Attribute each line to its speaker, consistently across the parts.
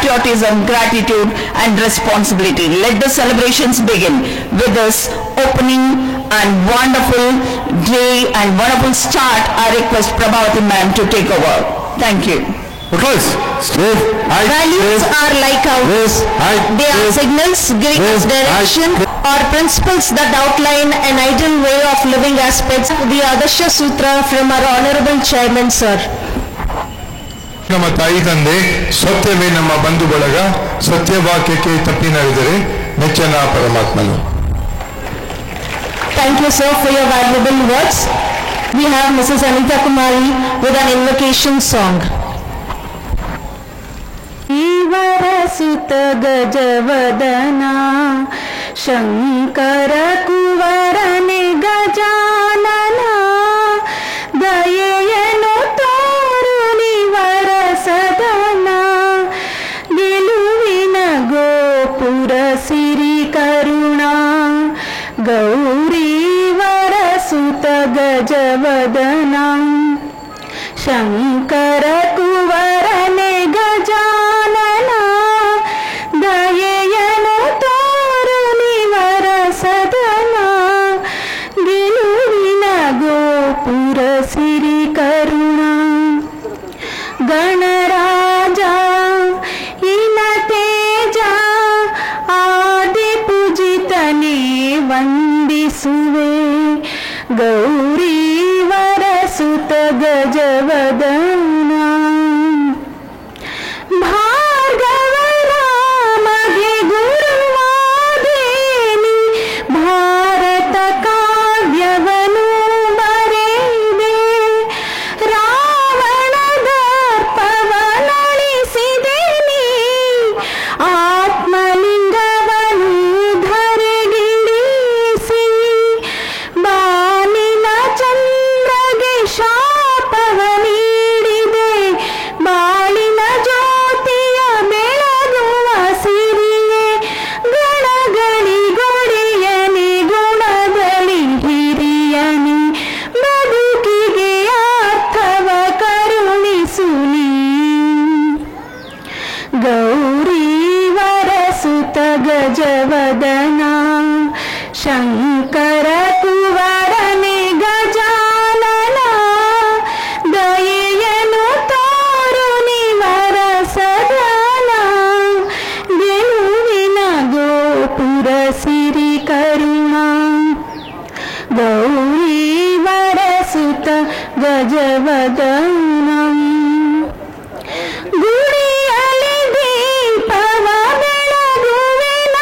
Speaker 1: patriotism, gratitude and responsibility. Let the celebrations begin with this opening and wonderful day and wonderful start. I request Prabhavati ma'am to take over. Thank you.
Speaker 2: Values are like houses. They are signals giving us direction or principles that outline an ideal way of living aspects. The Adarsha Sutra from our Honorable Chairman, sir.
Speaker 3: ನಮ್ಮ ತಾಯಿ ತಂದೆ ಸತ್ಯವೇ ನಮ್ಮ ಬಂಧು ಬಳಗ ಸತ್ಯವಾಕ್ಯಕ್ಕೆ ತಪ್ಪಿನರಿದರೆ ನೆಚ್ಚನ ಪರಮಾತ್ಮನು.
Speaker 2: Thank you, sir, for your valuable words. We have Mrs. Anita Kumari with an invocation song. Ivarasut Gajavadana Shankara Kuvarane Gajanana Dayayanu Toruni Varasadana Giluvina Gopura Siri Karuna Gauri Varasuta Gajavadana Shankara Kuvarane Gajanana Dayayanu Toruni Varasadana Giluvina Gopura Siri Karuna Ganaraja Inateja Adi Pujitane Vandisuve Gauri Varasuta Gajavadana Bhargavaraಮಗೆ ಗುರುವಾದೇನಿ Bharat ಕಾವ್ಯವನು ಬರೆದೆ ರಾವಣದರ್ಪವನಳಿಸಿದೆನಿ ಆತ್ಮಲಿಂಗವನು ಧರೆಗಿಳಿಸಿ ಬಾನಿನ ಚಂದ್ರಗೆ ಶಾಪವ ನೀಡಿದೆ ಬಾಳಿನ ಜ್ಯೋತಿಯ ಬೆಳಗುವ ಸಿರಿಯೇ ಗಣಗಳಿಗೊಡೆಯನೆ ಗುಣದಲ್ಲಿ ಹಿರಿಯನೆ ಬದುಕಿಗೆ ಅರ್ಥವ ಕರುಣಿಸುನಿ ಗೌರಿ ವರಸುತ ಗಜವದನ ಶಂಕರ ಕುವರನೆ ಗಜಾನನ ದಯೆಯನು ತೋರುನಿ ವರಸದನ ಗೆಲುವಿನ ಗೋಪುರ ಸಿರಿ ಕರುಣ ಗೌರಿ ವರಸುತ ಗಜವದನ ಗುಡಿಯಲ್ಲಿ ದೀಪವ ಬೆಳಗುವೆನ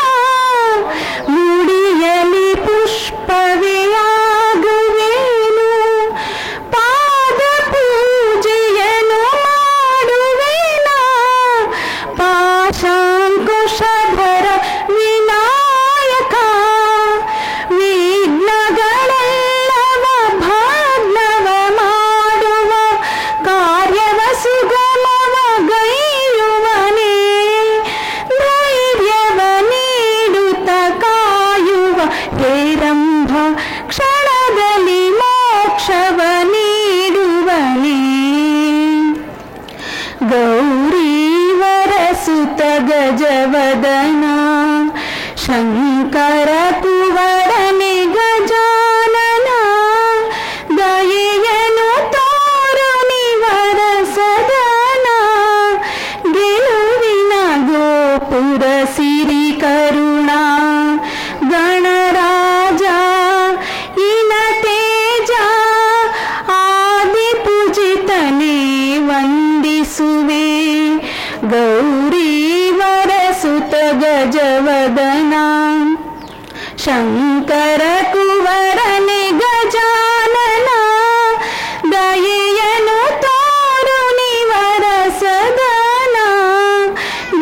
Speaker 2: ಮುಡಿಯಲ್ಲಿ ಪುಷ್ಪವೇ ಆಗುವೆನು ಪಾದ ಪೂಜೆಯನ್ನು ಮಾಡುವೆನ ಪಾಶಾಂಕುಶಧರ ವಿನಾಯಕ ವಿಘ್ನಗಳೆಲ್ಲವ ಭಗ್ನವ ಮಾಡುವ ಕಾರ್ಯವ ಸುಗಮವ ಗೈಯುವನೇ ಧೈರ್ಯವ ನೀಡುತ್ತ ಕಾಯುವ ಹೇರಂಭ ಕ್ಷಣದಲ್ಲಿ ಮೋಕ್ಷವ ನೀಡುವನೇ ಗೌರಿ ವರಸುತ ಗಜವದನ ಶಂಕರ ಕುವರನೆ ಗಜಾನನ ದಯೆಯನು ತೋರುನಿ ವರಸದನ ಗೆಲುವಿನ ಗೋಪುರ ಸಿರಿ ಕರುಣ ಗಣರಾಜ ಇನತೇಜ ಆದಿ ಪೂಜಿತನೆ ವಂದಿಸುವೆ ಗೌರಿ ವರಸುತ ಗಜವದನ ಶಂಕರ ಕುವರನೆ ಗಜಾನನ ದಯೆಯನು ತೋರುನಿ ವರಸದನ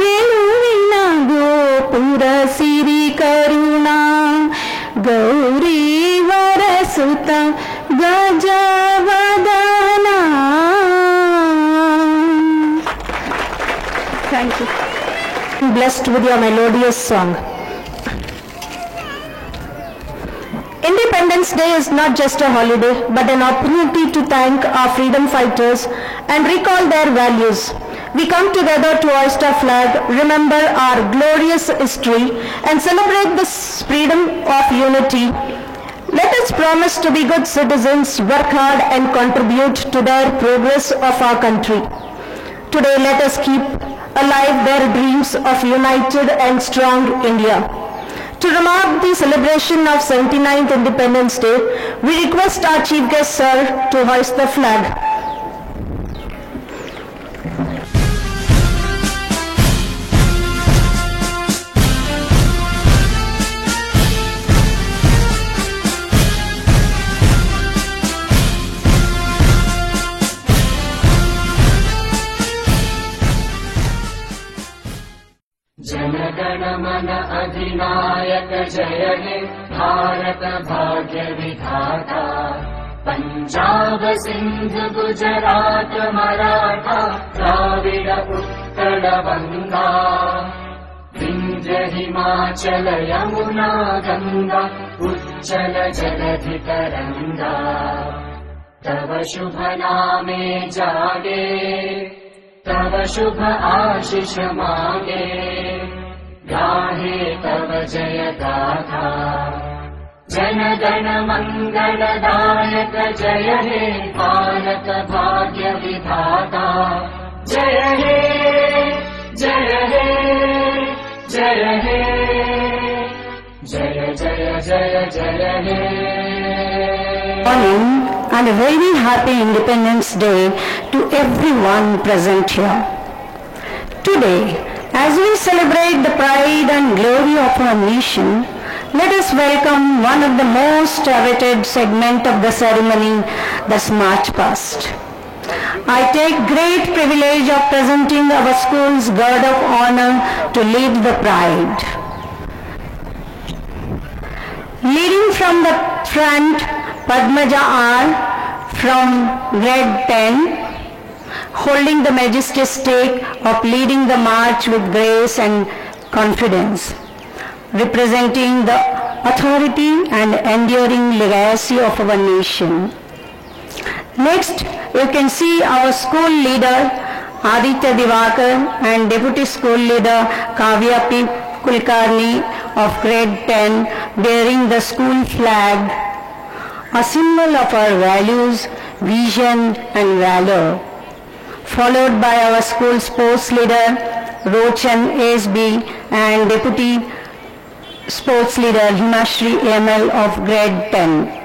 Speaker 2: ಗೆಲುವಿನ ಗೋಪುರ ಸಿರಿ ಕರುಣ Gauri ವರಸುತ ಗಜವದನ. Thank you. Blessed with your melodious song. Independence Day is not just a holiday, but an opportunity to thank our freedom fighters and recall their values. we come together to hoist our flag, remember our glorious history, and celebrate this freedom of unity. Let us promise to be good citizens, work hard, and contribute to the progress of our country. Today, let us keep alive their dreams of united and strong India. To remark the celebration of 79th Independence Day, we request our Chief Guest, Sir, to hoist the flag.
Speaker 4: जनगण मन अधिनायक जय हे भारत भाग्य विधाता पंजाब सिंध गुजरात मराठा द्राविड उत्कल बंगा विंध्य हिमाचल यमुना गंगा उच्चल जलधि तरंगा तव शुभ नामे जागे तव शुभ आशीष मांगे गाहे तव जय गाथा जन गण मंगलदायक जय हे भारत भाग्य विधाता जय हे जय हे जय हे जय जय जय जय हे।
Speaker 2: Morning and a very happy Independence Day to everyone present here. Today, as we celebrate the pride and glory of our nation, let us welcome one of the most awaited segment of the ceremony, the March Past. I take great privilege of presenting our school's guard of honor to lead the pride. Leading from the front, Padmaja R from grade 10, holding the majestic stake of leading the march with grace and confidence, representing the authority and enduring legacy of our nation. Next, you can see our school leader Aditya Divakar and Deputy School Leader Kavya P. Kulkarni of grade 10 bearing the school flag, a symbol of our values, vision and valor, followed by our school sports leader Rochan SB and Deputy Sports Leader Himashri AML of grade 10.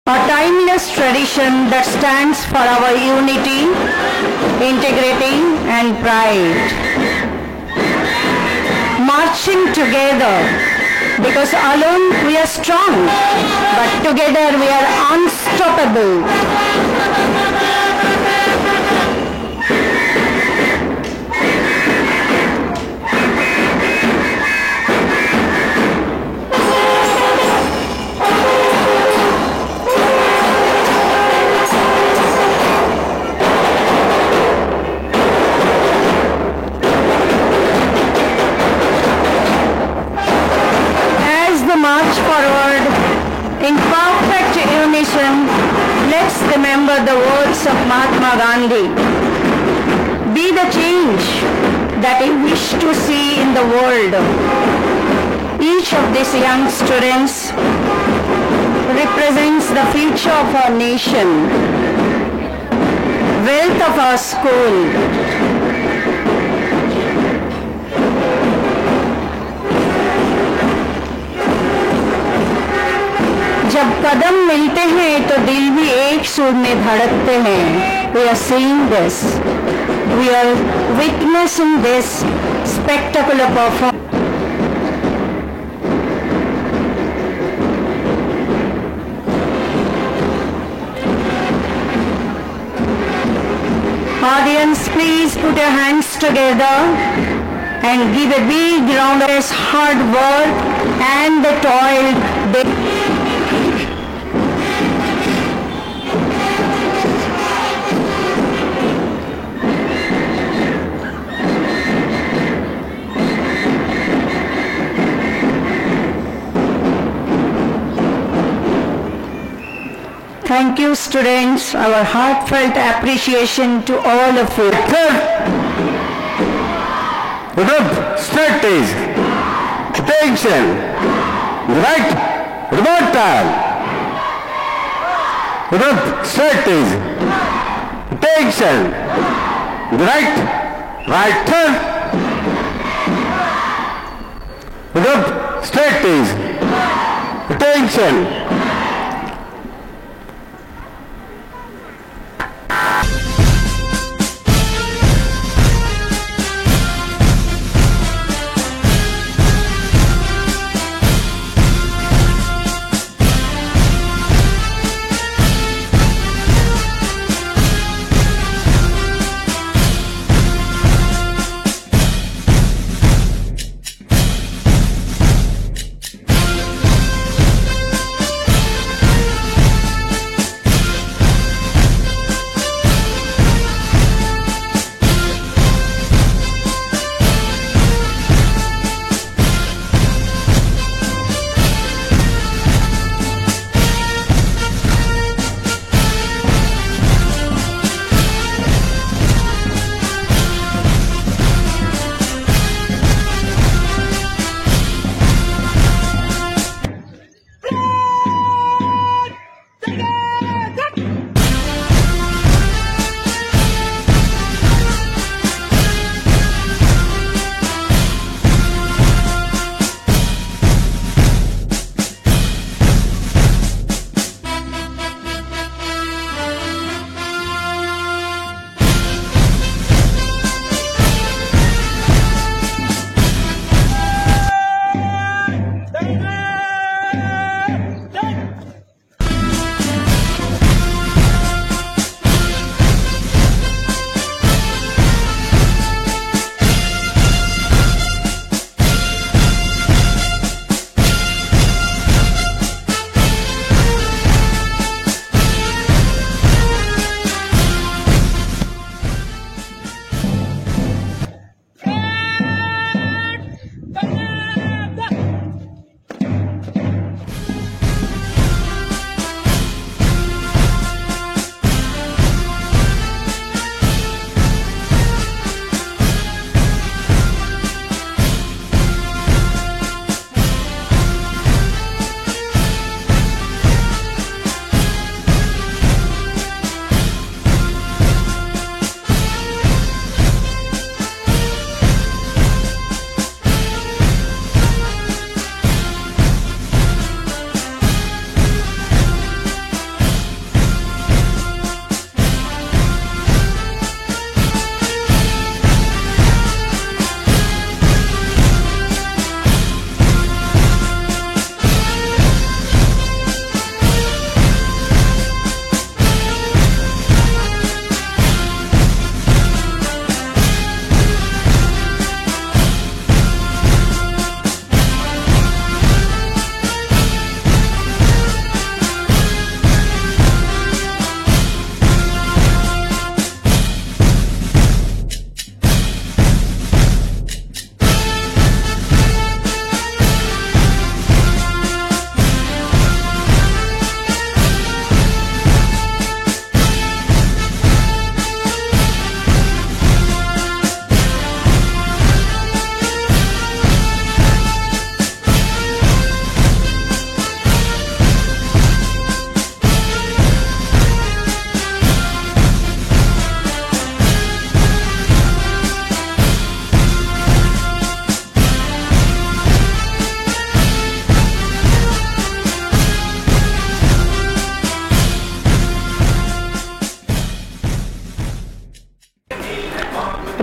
Speaker 2: A timeless tradition that stands for our unity, integrity and pride. Marching together, because alone we are strong, but together we are unstoppable. March forward in perfect unison, let's remember the words of Mahatma Gandhi. Be the change that you wish to see in the world. Each of these young students represents the future of our nation, wealth of our school. जब कदम मिलते हैं तो दिल भी एक सुर में धड़कते हैं. We are seeing this. We are witnessing this spectacular performance. Audience, please put your hands together and give a big round of his hard work and the toil. Thank you, students. Our heartfelt appreciation to all of you.
Speaker 5: Group, straight is. Attention. Right, remote turn. Group, straight is. Attention. Right turn. Group, straight is. Attention.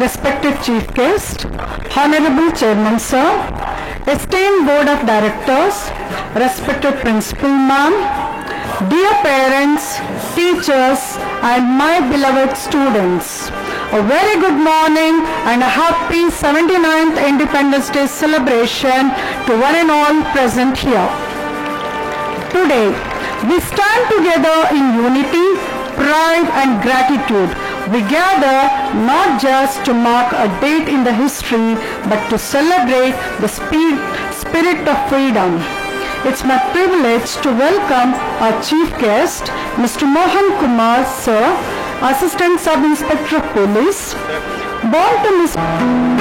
Speaker 2: respected chief guest, Honorable Chairman Sir, esteemed Board of Directors, respected Principal Ma'am, dear parents, teachers, and my beloved students, a very good morning and a happy 79th Independence Day celebration to one and all present here. Today, we stand together in unity, pride, and gratitude. We gather not just to mark a date in the history, but to celebrate the spirit of freedom. It's my privilege to welcome our chief guest, Mr. Mohan Kumar, Sir, Assistant Sub-Inspector of Police. Born to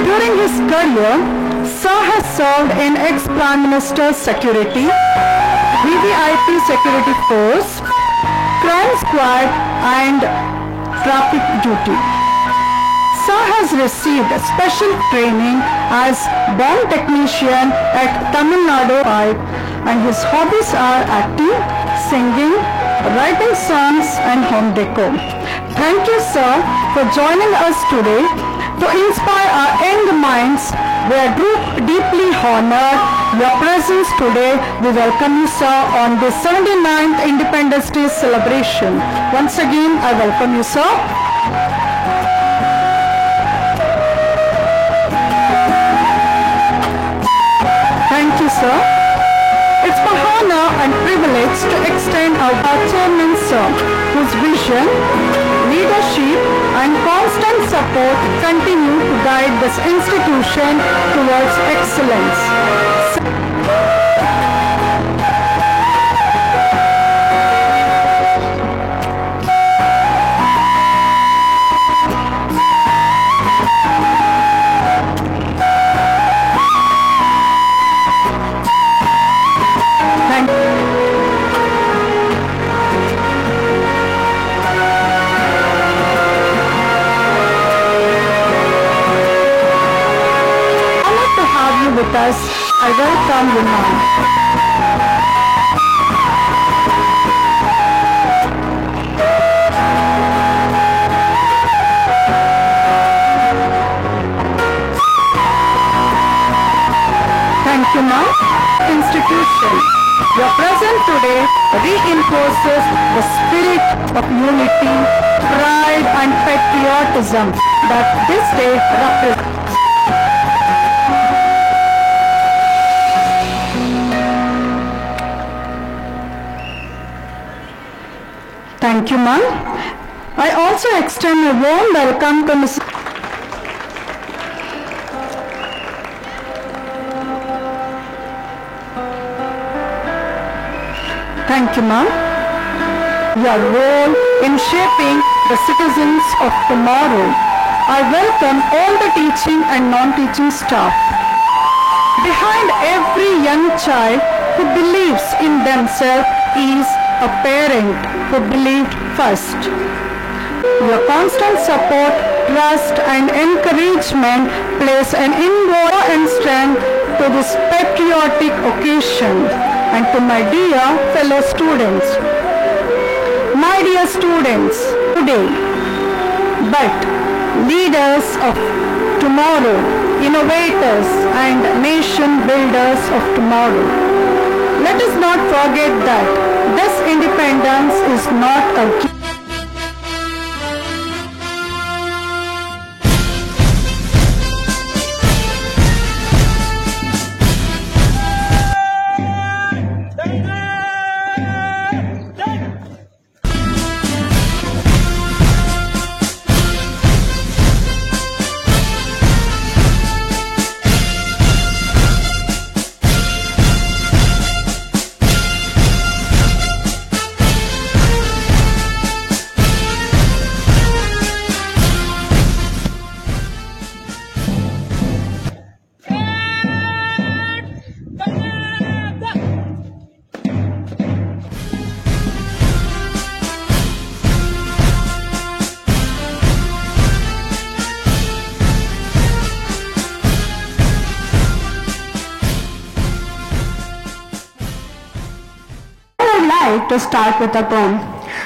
Speaker 2: during his career, Sir has served in ex-Prime Minister's security, VVIP Security Force, Crime Squad, and Traffic Duty. Sir has received special training as bomb technician at Tamil Nadu, and his hobbies are acting, singing, writing songs, and home decor. Thank you, sir, for joining us today to inspire our young minds. We are deeply honored your presence today. We welcome you, sir, on the 79th Independence Day celebration. Once again, I welcome you, sir. Thank you, sir. It's my honor and privilege to extend our chairman, sir, whose vision, leadership, and constant support continue to guide this institution towards excellence. With us, I welcome you now. Thank you, ma'am. Institution, your presence today reinforces the spirit of unity, pride, and patriotism that this day represents. Thank you, ma'am. I also extend a warm welcome to Ms. Thank you, ma'am. Your role in shaping the citizens of tomorrow. I welcome all the teaching and non-teaching staff. Behind every young child who believes in themselves is a parent who believed first. Your constant support, trust, and encouragement place an important strength to this patriotic occasion. And to my dear fellow students, my dear students, today, but leaders of tomorrow, innovators and nation builders of tomorrow. Let us not forget that this independence is not a gift.
Speaker 6: To start with a poem.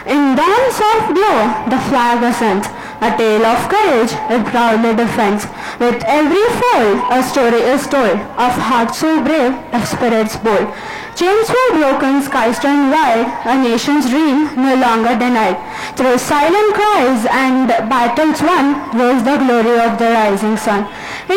Speaker 6: In dawn soft glow, the flag ascends,
Speaker 2: A tale of courage it proudly defends. With every fold, a story is told of hearts so brave, of spirits bold. Chains were broken, skies turned wide, a nation's dream no longer denied. Through silent cries and battles won, rose the glory of the rising sun.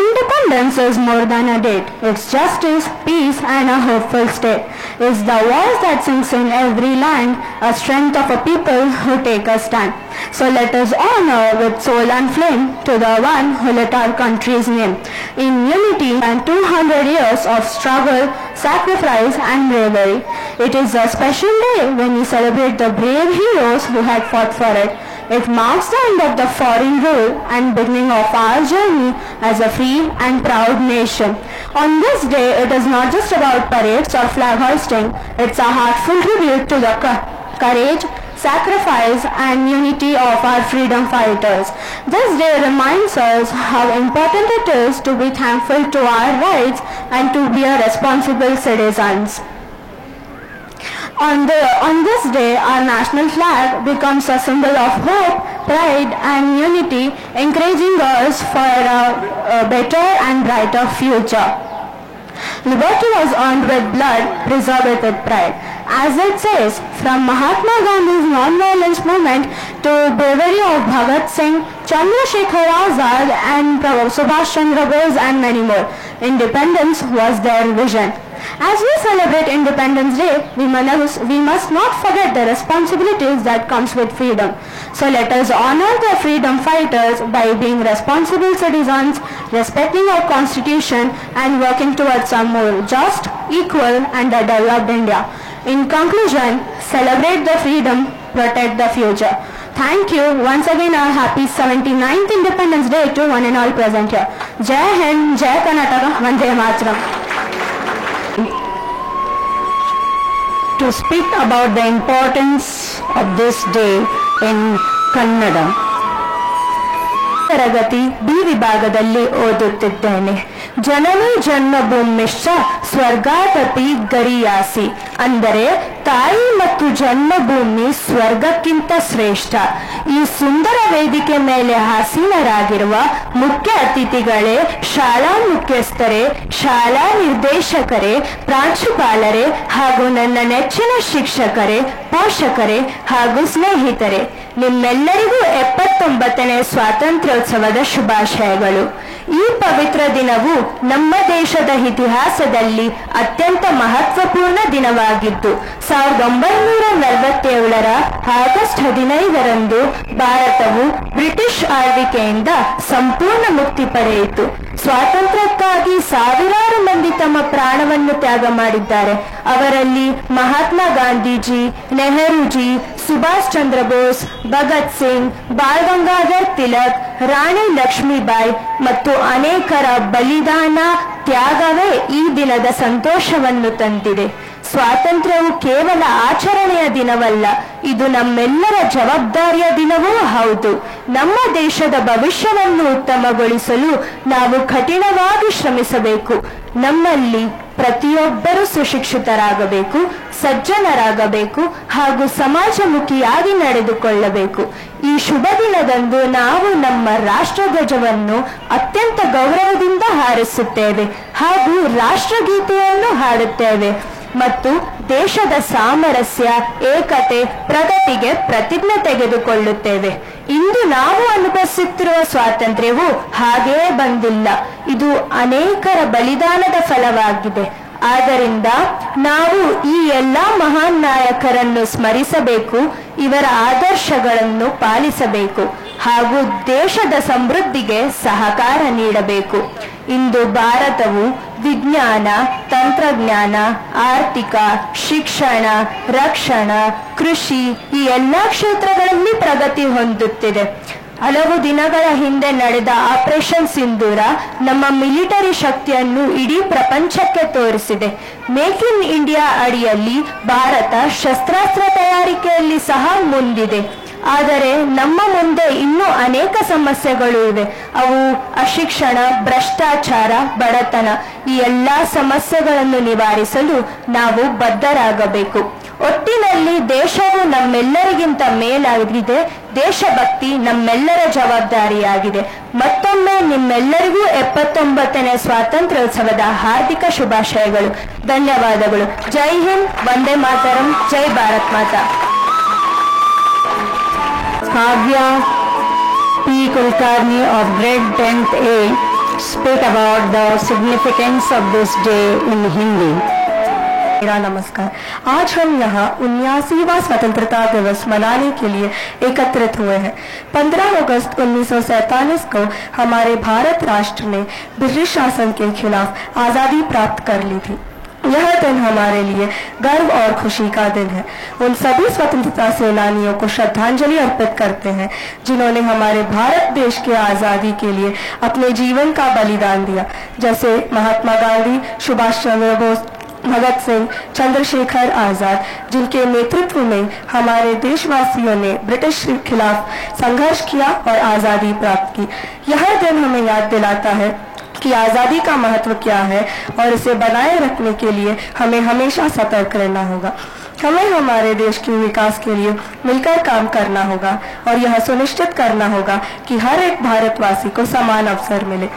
Speaker 2: Independence is more than a date. It's justice, peace, and a hopeful state. It's the voice that sings in every land, a strength of a people who take a stand. So let us honor with soul and flame to the one who lit our country's name. In unity and 200 years of struggle, sacrifice and bravery. It is a special day when we celebrate the brave heroes who had fought for it. It marks the end of the foreign rule and beginning of our journey as a free and proud nation. On this day, it is not just about parades or flag hoisting. It's a heartfelt tribute to the courage, sacrifice and unity of our freedom fighters. This day reminds us how important it is to be thankful to our rights and to be a responsible citizens. On this day, our national flag becomes a symbol of hope, pride and unity, encouraging us for a better and brighter future. Liberty was earned with blood, preserved with pride. As it says, from Mahatma Gandhi's non-violence movement to bravery of Bhagat Singh, Chandrasekhar Azad and Subhash Chandra Bose and many more, independence was their vision. As we celebrate Independence Day, we must not forget the responsibilities that comes with freedom. So let us honor the freedom fighters by being responsible citizens, respecting our constitution and working towards a more just, equal and a developed India. In conclusion, celebrate the freedom, protect the future. Thank you. Once again, a happy 79th Independence Day to one and all present here. Jai Hind, Jai Karnataka, Vande Mataram. To speak about the importance of this day in Kannada. ತರಗತಿ B ವಿಭಾಗದಲ್ಲಿ ಓದುತ್ತಿದ್ದೇನೆ. ಜನನಿ ಜನ್ಮಭೂಮಿಶ್ಚ ಸ್ವರ್ಗಾದಪಿ ಗರಿಯಾಸಿ, ಅಂದರೆ ತಾಯಿ ಮತ್ತು ಜನ್ಮಭೂಮಿ ಸ್ವರ್ಗಕ್ಕಿಂತ ಶ್ರೇಷ್ಠ. ಈ ಸುಂದರ ವೇದಿಕೆ ಮೇಲೆ ಆಸೀನರಾಗಿರುವ ಮುಖ್ಯ ಅತಿಥಿಗಳೇ, ಶಾಲಾ ಮುಖ್ಯಸ್ಥರೇ, ಶಾಲಾ ನಿರ್ದೇಶಕರೇ, ಪ್ರಾಂಶುಪಾಲರೇ ಹಾಗೂ ನನ್ನ ನೆಚ್ಚಿನ ಶಿಕ್ಷಕರೇ, ಪೋಷಕರೇ ಹಾಗೂ ಸ್ನೇಹಿತರೆ, ನಿಮ್ಮೆಲ್ಲರಿಗೂ 79ನೇ ಸ್ವಾತಂತ್ರ್ಯೋತ್ಸವದ ಶುಭಾಶಯಗಳು. ಈ ಪವಿತ್ರ ದಿನವು ನಮ್ಮ ದೇಶದ ಇತಿಹಾಸದಲ್ಲಿ ಅತ್ಯಂತ ಮಹತ್ವಪೂರ್ಣ ದಿನವಾಗಿದ್ದು 1947ರ ಆಗಸ್ಟ್ 15ರಂದು ಭಾರತವು ಬ್ರಿಟಿಷ್ ಆಳ್ವಿಕೆಯಿಂದ ಸಂಪೂರ್ಣ ಮುಕ್ತಿ ಪಡೆಯಿತು. ಸ್ವಾತಂತ್ರ್ಯಕ್ಕಾಗಿ ಸಾವಿರಾರು ಮಂದಿ ತಮ್ಮ ಪ್ರಾಣವನ್ನು ತ್ಯಾಗ ಮಾಡಿದ್ದಾರೆ. ಅವರಲ್ಲಿ ಮಹಾತ್ಮ ಗಾಂಧೀಜಿ, ನೆಹರೂಜಿ, ಸುಭಾಷ್ ಚಂದ್ರ ಬೋಸ್, ಭಗತ್ ಸಿಂಗ್, ಬಾಲ್ ಗಂಗಾಧರ್ ತಿಲಕ್, ರಾಣಿ ಲಕ್ಷ್ಮೀಬಾಯಿ ಮತ್ತು ಅನೇಕರ ಬಲಿದಾನ, ತ್ಯಾಗವೇ ಈ ದಿನದ ಸಂತೋಷವನ್ನು ತಂದಿದೆ. ಸ್ವಾತಂತ್ರ್ಯವು ಕೇವಲ ಆಚರಣೆಯ ದಿನವಲ್ಲ, ಇದು ನಮ್ಮೆಲ್ಲರ ಜವಾಬ್ದಾರಿಯ ದಿನವೂ ಹೌದು. ನಮ್ಮ ದೇಶದ ಭವಿಷ್ಯವನ್ನು ಉತ್ತಮಗೊಳಿಸಲು ನಾವು ಕಠಿಣವಾಗಿ ಶ್ರಮಿಸಬೇಕು. ನಮ್ಮಲ್ಲಿ ಪ್ರತಿಯೊಬ್ಬರೂ ಸುಶಿಕ್ಷಿತರಾಗಬೇಕು, ಸಜ್ಜನರಾಗಬೇಕು ಹಾಗೂ ಸಮಾಜಮುಖಿಯಾಗಿ ನಡೆದುಕೊಳ್ಳಬೇಕು. ಈ ಶುಭ ದಿನದಂದು ನಾವು ನಮ್ಮ ರಾಷ್ಟ್ರಧ್ವಜವನ್ನು ಅತ್ಯಂತ ಗೌರವದಿಂದ ಹಾರಿಸುತ್ತೇವೆ ಹಾಗೂ ರಾಷ್ಟ್ರಗೀತೆಯನ್ನು ಹಾಡುತ್ತೇವೆ ಮತ್ತು ದೇಶದ ಸಾಮರಸ್ಯ, ಏಕತೆ, ಪ್ರಗತಿಗೆ ಪ್ರತಿಜ್ಞೆ ತೆಗೆದುಕೊಳ್ಳುತ್ತೇವೆ. ಇಂದು ನಾವು ಅನುಭವಿಸುತ್ತಿರುವ ಸ್ವಾತಂತ್ರ್ಯವು ಹಾಗೆಯೇ ಬಂದಿಲ್ಲ, ಇದು ಅನೇಕರ ಬಲಿದಾನದ ಫಲವಾಗಿದೆ. ಆದ್ದರಿಂದ ನಾವು ಈ ಎಲ್ಲ ಮಹಾನ್ ನಾಯಕರನ್ನು ಸ್ಮರಿಸಬೇಕು, ಇವರ ಆದರ್ಶಗಳನ್ನು ಪಾಲಿಸಬೇಕು ಹಾಗೂ ದೇಶದ ಸಮೃದ್ಧಿಗೆ ಸಹಕಾರ ನೀಡಬೇಕು. ಇಂದು ಭಾರತವು ವಿಜ್ಞಾನ, ತಂತ್ರಜ್ಞಾನ, ಆರ್ಥಿಕ, ಶಿಕ್ಷಣ, ರಕ್ಷಣಾ, ಕೃಷಿ ಈ ಎಲ್ಲ ಕ್ಷೇತ್ರಗಳಲ್ಲಿ ಪ್ರಗತಿ ಹೊಂದುತ್ತಿದೆ. ಹಲವು ದಿನಗಳ ಹಿಂದೆ ನಡೆದ ಆಪರೇಷನ್ ಸಿಂಧೂರ ನಮ್ಮ ಮಿಲಿಟರಿ ಶಕ್ತಿಯನ್ನು ಇಡೀ ಪ್ರಪಂಚಕ್ಕೆ ತೋರಿಸಿದೆ. ಮೇಕ್ ಇನ್ ಇಂಡಿಯಾ ಅಡಿಯಲ್ಲಿ ಭಾರತ ಶಸ್ತ್ರಾಸ್ತ್ರ ತಯಾರಿಕೆಯಲ್ಲಿ ಸಹ ಮುಂದಿದೆ. ಆದರೆ ನಮ್ಮ ಮುಂದೆ ಇನ್ನೂ ಅನೇಕ ಸಮಸ್ಯೆಗಳು ಇವೆ. ಅವು ಅಶಿಕ್ಷಣ, ಭ್ರಷ್ಟಾಚಾರ, ಬಡತನ. ಈ ಎಲ್ಲ ಸಮಸ್ಯೆಗಳನ್ನು ನಿವಾರಿಸಲು ನಾವು ಬದ್ಧರಾಗಬೇಕು. ಒಟ್ಟಿನಲ್ಲಿ ದೇಶವು ನಮ್ಮೆಲ್ಲರಿಗಿಂತ ಮೇಲಾಗಿದೆ. ದೇಶಭಕ್ತಿ ನಮ್ಮೆಲ್ಲರ ಜವಾಬ್ದಾರಿಯಾಗಿದೆ. ಮತ್ತೊಮ್ಮೆ ನಿಮ್ಮೆಲ್ಲರಿಗೂ 79ನೇ ಸ್ವಾತಂತ್ರ್ಯೋತ್ಸವದ ಹಾರ್ದಿಕ ಶುಭಾಶಯಗಳು. ಧನ್ಯವಾದಗಳು. ಜೈ ಹಿಂದ್, ವಂದೇ ಮಾತರಂ, ಜೈ ಭಾರತ್ ಮಾತಾ. Kavya P. Kulkarni of grade 10th A speak about the significance of this day in Hindi. मेरा नमस्कार. आज हम यहाँ 79वां स्वतंत्रता दिवस मनाने के लिए एकत्रित हुए हैं. 15 अगस्त 1947 को हमारे भारत राष्ट्र ने ब्रिटिश शासन के खिलाफ आज़ादी प्राप्त कर ली थी. यह दिन हमारे लिए गर्व और खुशी का दिन है. उन सभी स्वतंत्रता सेनानियों को श्रद्धांजलि अर्पित करते हैं जिन्होंने हमारे भारत देश के आज़ादी के लिए अपने जीवन का बलिदान दिया, जैसे महात्मा गांधी, सुभाष चंद्र बोस, भगत सिंह, चंद्रशेखर आजाद, जिनके नेतृत्व में हमारे देशवासियों ने ब्रिटिश के खिलाफ संघर्ष किया और आज़ादी प्राप्त की. यह दिन हमें याद दिलाता है कि आज़ादी का महत्व क्या है और इसे बनाए रखने के लिए हमें हमेशा सतर्क रहना होगा. हमें हमारे देश के विकास के लिए मिलकर काम करना होगा और यह सुनिश्चित करना होगा कि हर एक भारतवासी को समान अवसर मिले.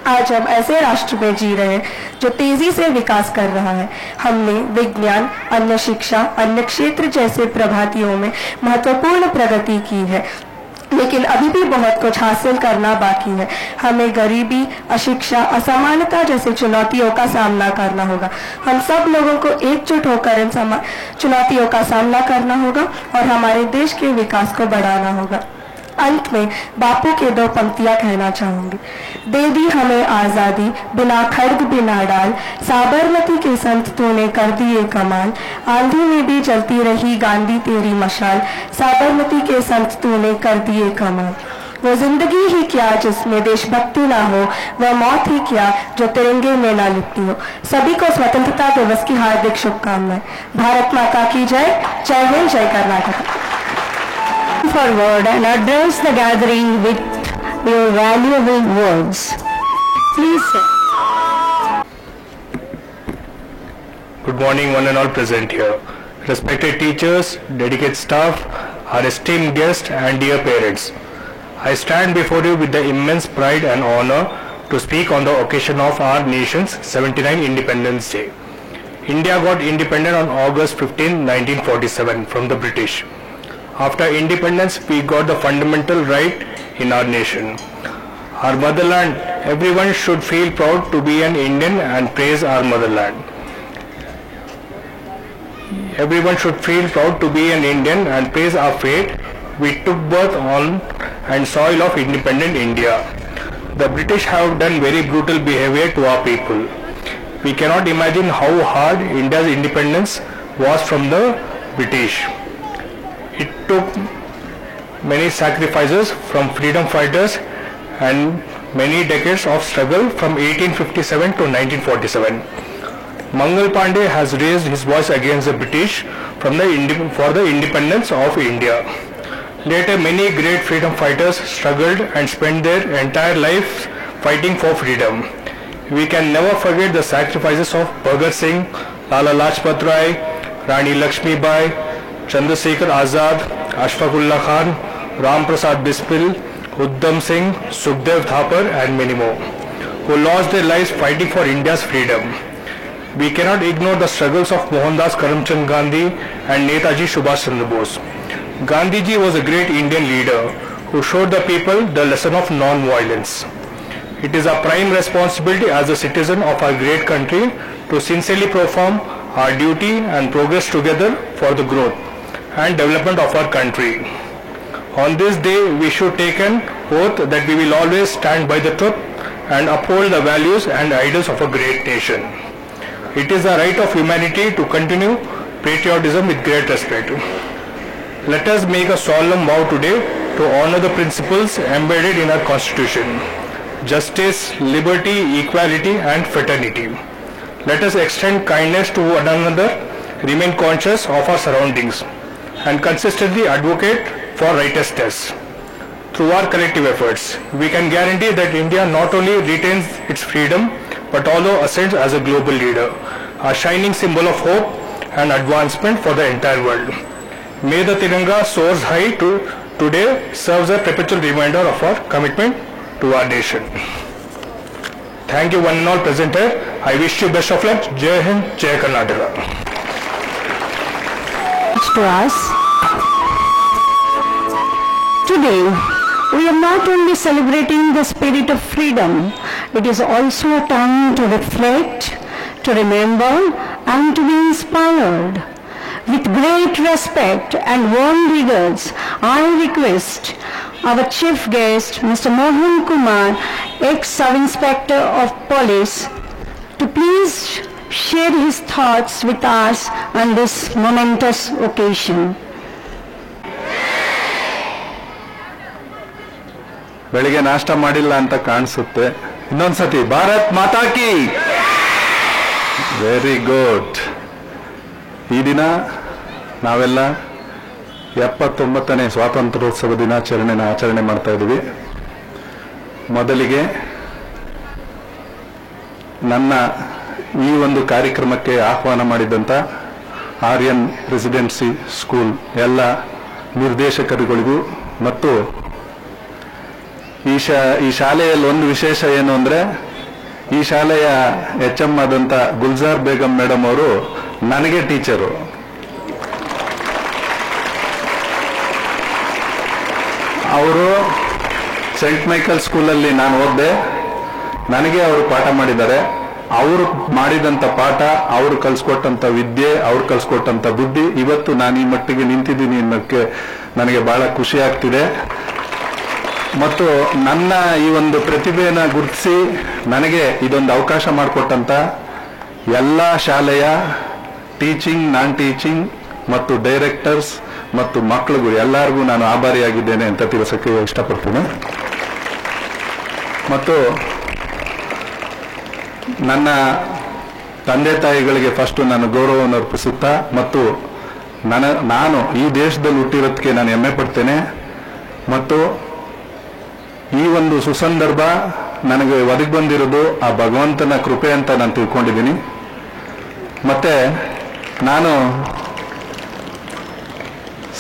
Speaker 2: आज हम ऐसे राष्ट्र में जी रहे हैं जो तेजी से विकास कर रहा है. हमने विज्ञान, अन्य शिक्षा, अन्य क्षेत्र जैसे प्रभातियों में महत्वपूर्ण प्रगति की है, लेकिन अभी भी बहुत कुछ हासिल करना बाकी है. हमें गरीबी, अशिक्षा, असमानता जैसी चुनौतियों का सामना करना होगा. हम सब लोगों को एकजुट होकर इन चुनौतियों का सामना करना होगा और हमारे देश के विकास को बढ़ाना होगा. अंत में बापू के 2 पंक्तियां कहना चाहूंगी. दे दी हमें आज़ादी, बिना खड्ग बिना डाल, साबरमती के संत तूने कर दिए कमाल, आंधी में भी चलती रही गांधी तेरी मशाल, साबरमती के संत तूने कर दिए कमाल. वो जिंदगी ही क्या जिसमें देशभक्ति ना हो, वह मौत ही क्या जो तिरंगे में ना लिपटी हो. सभी को स्वतंत्रता दिवस की हार्दिक शुभकामनाएं. भारत माता की जय. जय हिंद, जय Karnataka. Forward and address the gathering with your valuable words. Please, sir.
Speaker 6: Good morning, one and all present here. Respected teachers, dedicated staff, our esteemed guests and dear parents. I stand before you with the immense pride and honor to speak on the occasion of our nation's 79th Independence Day. India got independent on August 15, 1947 from the British. After independence, we got the fundamental right in our nation. Our motherland, everyone should feel proud to be an Indian and praise our motherland. Everyone should feel proud to be an Indian and praise our fate. We took birth on and soil of independent India. The British have done very brutal behavior to our people. We cannot imagine how hard India's independence was from the British. It took many sacrifices from freedom fighters and many decades of struggle from 1857 to 1947. Mangal Pandey has raised his voice against the British for the independence of India. Later, many great freedom fighters struggled and spent their entire life fighting for freedom. We can never forget the sacrifices of Bhagat Singh, Lala Lajpat Rai, Rani Lakshmi Bai, Chandrasekhar Azad, Ashfaqullah Khan, Ram Prasad Bispil, Uddham Singh, Sukhdev Thapar and many more, who lost their lives fighting for India's freedom. We cannot ignore the struggles of Mohandas Karamchand Gandhi and Netaji Subhash Chandra Bose. Gandhiji was a great Indian leader who showed the people the lesson of non-violence. It is our prime responsibility as a citizen of our great country to sincerely perform our duty and progress together for the growth and development of our country. On this day, we should take an oath that we will always stand by the truth and uphold the values and ideals of a great nation. It is the right of humanity to continue patriotism with great respect. Let us make a solemn vow today to honor the principles embedded in our Constitution: justice, liberty, equality and fraternity. Let us extend kindness to one another, remain conscious of our surroundings, and consistently advocate for righteousness. Through our collective efforts, we can guarantee that India not only retains its freedom, but also ascends as a global leader, a shining symbol of hope and advancement for the entire world. May the Tiranga soars high today serves a perpetual reminder of our commitment to our nation. Thank you one and all present here. I wish you best of luck. Jai Hind, Jai Karnataka.
Speaker 2: To us. Today, we are not only celebrating the spirit of freedom, it is also a time to reflect, to remember, and to be inspired. With great respect and warm regards, I request our chief guest, Mr. Mohan Kumar, ex-Sub-Inspector of Police, to please share his thoughts with us on this momentous occasion.
Speaker 7: ಬೆಳಿಗ್ಗೆ ನಾಷ್ಟ ಮಾಡಿಲ್ಲ ಅಂತ ಕಾಣಿಸುತ್ತೆ. ಇನ್ನೊಂದ್ಸತಿ ಭಾರತ್ ಮಾತಾ ಕಿ. Very good. ಈ ದಿನ ನಾವೆಲ್ಲ 79ನೇ ಸ್ವಾತಂತ್ರ್ಯೋತ್ಸವ ದಿನಾಚರಣೆನ ಆಚರಣೆ ಮಾಡ್ತಾ ಇದ್ದೀವಿ. ಮೊದಲಿಗೆ ನನ್ನ ಈ ಒಂದು ಕಾರ್ಯಕ್ರಮಕ್ಕೆ ಆಹ್ವಾನ ಮಾಡಿದಂಥ ಆರ್ಯನ್ ರೆಸಿಡೆನ್ಸಿ ಸ್ಕೂಲ್ ಎಲ್ಲ ನಿರ್ದೇಶಕರುಗಳಿಗೂ ಮತ್ತು ಈ ಶಾಲೆಯಲ್ಲಿ ಒಂದು ವಿಶೇಷ ಏನು ಅಂದರೆ, ಈ ಶಾಲೆಯ HM ಆದಂಥ ಗುಲ್ಜಾರ್ ಬೇಗಂ ಮೇಡಮ್ ಅವರು ನನಗೆ ಟೀಚರು. ಅವರು ಸೆಂಟ್ ಮೈಕಲ್ ಸ್ಕೂಲಲ್ಲಿ ನಾನು ಓದಿದೆ. ನನಗೆ ಅವರು ಪಾಠ ಮಾಡಿದ್ದಾರೆ. ಅವರು ಮಾಡಿದಂಥ ಪಾಠ, ಅವರು ಕಲಿಸ್ಕೊಟ್ಟಂಥ ವಿದ್ಯೆ, ಅವ್ರು ಕಲಿಸ್ಕೊಟ್ಟಂಥ ಬುದ್ಧಿ, ಇವತ್ತು ನಾನು ಈ ಮಟ್ಟಿಗೆ ನಿಂತಿದ್ದೀನಿ ಅನ್ನೋಕ್ಕೆ ನನಗೆ ಬಹಳ ಖುಷಿ ಆಗ್ತಿದೆ. ಮತ್ತು ನನ್ನ ಈ ಒಂದು ಪ್ರತಿಭೆಯನ್ನು ಗುರುತಿಸಿ ನನಗೆ ಇದೊಂದು ಅವಕಾಶ ಮಾಡಿಕೊಟ್ಟಂಥ ಎಲ್ಲ ಶಾಲೆಯ ಟೀಚಿಂಗ್, ನಾನ್ ಟೀಚಿಂಗ್ ಮತ್ತು ಡೈರೆಕ್ಟರ್ಸ್ ಮತ್ತು ಮಕ್ಕಳಿಗೂ ಎಲ್ಲರಿಗೂ ನಾನು ಆಭಾರಿಯಾಗಿದ್ದೇನೆ ಅಂತ ತಿಳಿಸೋಕ್ಕೆ ಇಷ್ಟಪಡ್ತೀನಿ. ಮತ್ತು ನನ್ನ ತಂದೆ ತಾಯಿಗಳಿಗೆ ಫಸ್ಟು ನಾನು ಗೌರವವನ್ನು ಅರ್ಪಿಸುತ್ತಾ, ಮತ್ತು ನಾನು ಈ ದೇಶದಲ್ಲಿ ಹುಟ್ಟಿರೋದಕ್ಕೆ ನಾನು ಹೆಮ್ಮೆ ಪಡ್ತೇನೆ. ಮತ್ತು ಈ ಒಂದು ಸುಸಂದರ್ಭ ನನಗೆ ಒದಗಿ ಬಂದಿರೋದು ಆ ಭಗವಂತನ ಕೃಪೆ ಅಂತ ನಾನು ತಿಳ್ಕೊಂಡಿದ್ದೀನಿ. ಮತ್ತೆ ನಾನು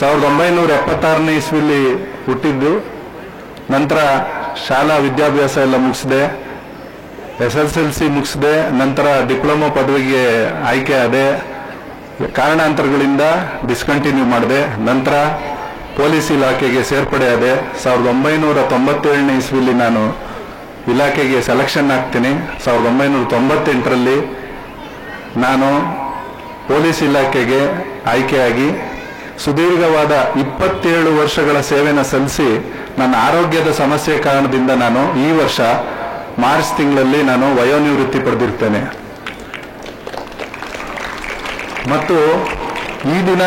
Speaker 7: 1976ನೇ ಇಸ್ವಿಲಿ ಹುಟ್ಟಿದ್ದು. ನಂತರ ಶಾಲಾ ವಿದ್ಯಾಭ್ಯಾಸ ಎಲ್ಲ ಮುಗಿಸಿದೆ, SSLC ಮುಗಿಸಿದೆ. ನಂತರ ಡಿಪ್ಲೊಮಾ ಪದವಿಗೆ ಆಯ್ಕೆ ಆದೆ. ಕಾರಣಾಂತರಗಳಿಂದ ಡಿಸ್ಕಂಟಿನ್ಯೂ ಮಾಡಿದೆ. ನಂತರ ಪೊಲೀಸ್ ಇಲಾಖೆಗೆ ಸೇರ್ಪಡೆ ಆದೆ. 1997ನೇ ಇಸ್ವಿಲಿ ನಾನು ಇಲಾಖೆಗೆ ಸೆಲೆಕ್ಷನ್ ಆಗ್ತೀನಿ. 1998ರಲ್ಲಿ ನಾನು ಪೊಲೀಸ್ ಇಲಾಖೆಗೆ ಆಯ್ಕೆಯಾಗಿ ಸುದೀರ್ಘವಾದ 27 ವರ್ಷಗಳ ಸೇವೆಯನ್ನು ಸಲ್ಲಿಸಿ ನನ್ನ ಆರೋಗ್ಯದ ಸಮಸ್ಯೆ ಕಾರಣದಿಂದ ನಾನು ಈ ವರ್ಷ ಮಾರ್ಚ್ ತಿಂಗಳಲ್ಲಿ ನಾನು ವಯೋನಿವೃತ್ತಿ ಪಡೆದಿರ್ತೇನೆ. ಮತ್ತು ಈ ದಿನ